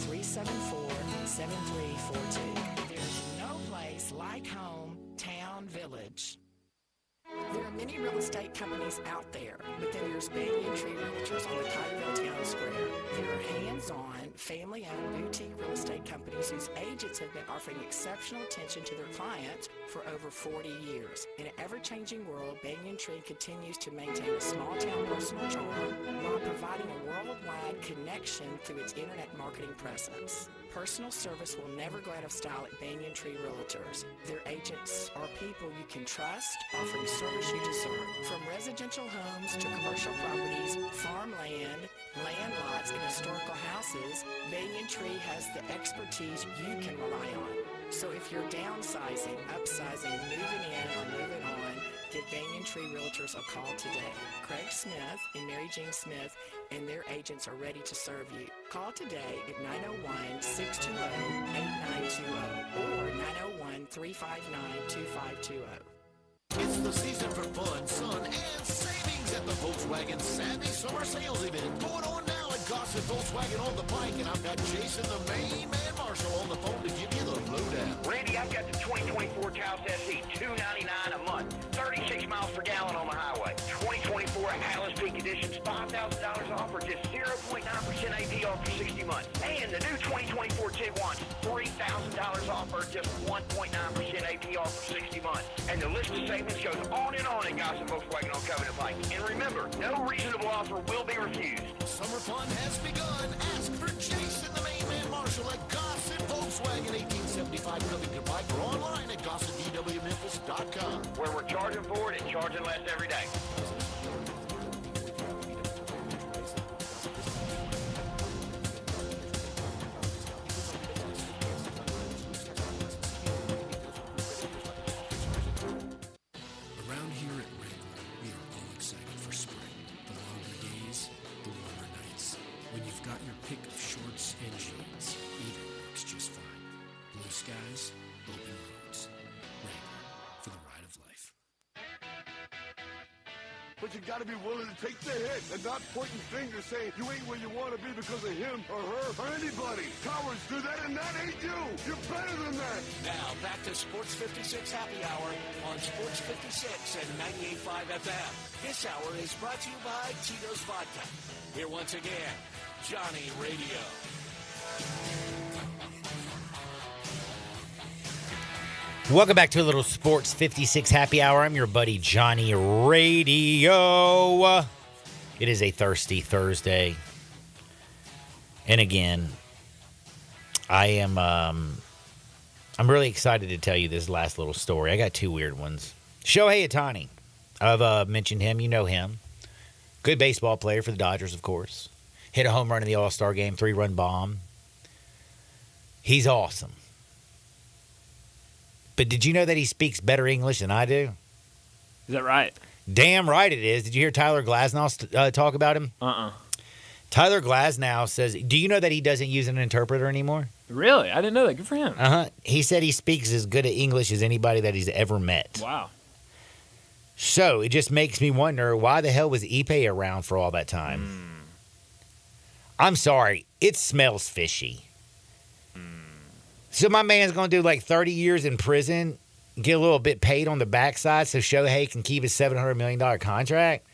901-374-7342. There's no place like home, Town Village. There are many real estate companies out there, but then there's Banyan Tree Realtors on the Cottonville Town Square. There are hands-on, family-owned boutique real estate companies whose agents have been offering exceptional attention to their clients for over 40 years. In an ever-changing world, Banyan Tree continues to maintain a small-town personal charm while providing a worldwide connection through its internet marketing presence. Personal service will never go out of style at Banyan Tree Realtors. Their agents are people you can trust, offering service you deserve. From residential homes to commercial properties, farmland, land lots, and historical houses, Banyan Tree has the expertise you can rely on. So if you're downsizing, upsizing, moving in, or moving on, give Banyan Tree Realtors a call today. Craig Smith and Mary Jean Smith and their agents are ready to serve you. Call today at 901-620-8920 or 901-359-2520. It's the season for fun, sun, and savings at the Volkswagen Savvy Summer Sales Event. Going on now at Gossett Volkswagen on the Pike, and I've got Jason, the main man Marshall, on the phone to give you the lowdown. Randy, I've got the 2024 Taos SE, $299 a month, 36 miles per gallon on the highway. 2024 Atlas Peak Editions, $5,000 off or just 0.9% APR for 60 months. And the new 2024 Tiguan, $3,000 off or just 1.9% APR for 60 months. And the list of statements goes on and on at Gossett Volkswagen on Covenant Pike. And remember, no reasonable offer will be refused. Summer fun has begun. Ask for Jason, the main man marshal at Gossett Volkswagen, 1875 Covington Pike, or online at GossettVWMemphis.com. Where we're charging for it and charging less every day. Around here at Wrangler, we are all excited for spring. The longer days, the warmer nights. When you've got your pick of shorts and jeans, either works just fine. Blue skies, open roads. Wrangler, for the ride of life. But you got to be willing to take the hit and not pointing fingers saying you ain't where you want to be because of him or her or anybody. Cowards do that, and that ain't you. You're better than that. Now back to Sports 56 Happy Hour on Sports 56 and 98.5 FM. This hour is brought to you by Tito's Vodka. Here once again, Johnny Radio. Welcome back to a little Sports 56 Happy Hour. I'm your buddy Johnny Radio. It is a thirsty Thursday. And again, I'm really excited to tell you this last little story. I got two weird ones. Shohei Ohtani. I've mentioned him. You know him. Good baseball player for the Dodgers, of course. Hit a home run in the All-Star game, 3-run bomb. He's awesome. But did you know that he speaks better English than I do? Is that right? Damn right it is. Did you hear Tyler Glasnow talk about him? Tyler Glasnow says, do you know that he doesn't use an interpreter anymore? Really? I didn't know that. Good for him. He said he speaks as good at English as anybody that he's ever met. Wow. So it just makes me wonder, why the hell was Ipe around for all that time? I'm sorry. It smells fishy. So my man's going to do like 30 years in prison, get a little bit paid on the backside so Shohei can keep his $700 million contract?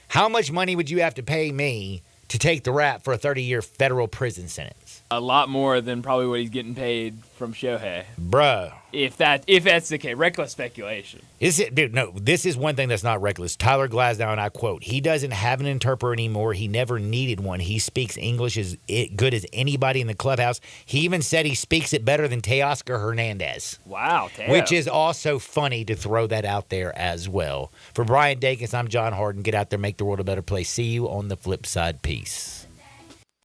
How much money would you have to pay me to take the rap for a 30-year federal prison sentence? A lot more than probably what he's getting paid from Shohei. Bruh. If that's the case. Reckless speculation. Dude, no, this is one thing that's not reckless. Tyler Glasnow, and I quote, he doesn't have an interpreter anymore. He never needed one. He speaks English as good as anybody in the clubhouse. He even said he speaks it better than Teoscar Hernandez. Wow, Teo. Which is also funny to throw that out there as well. For Brian Dakins, I'm John Harden. Get out there, make the world a better place. See you on the flip side. Peace.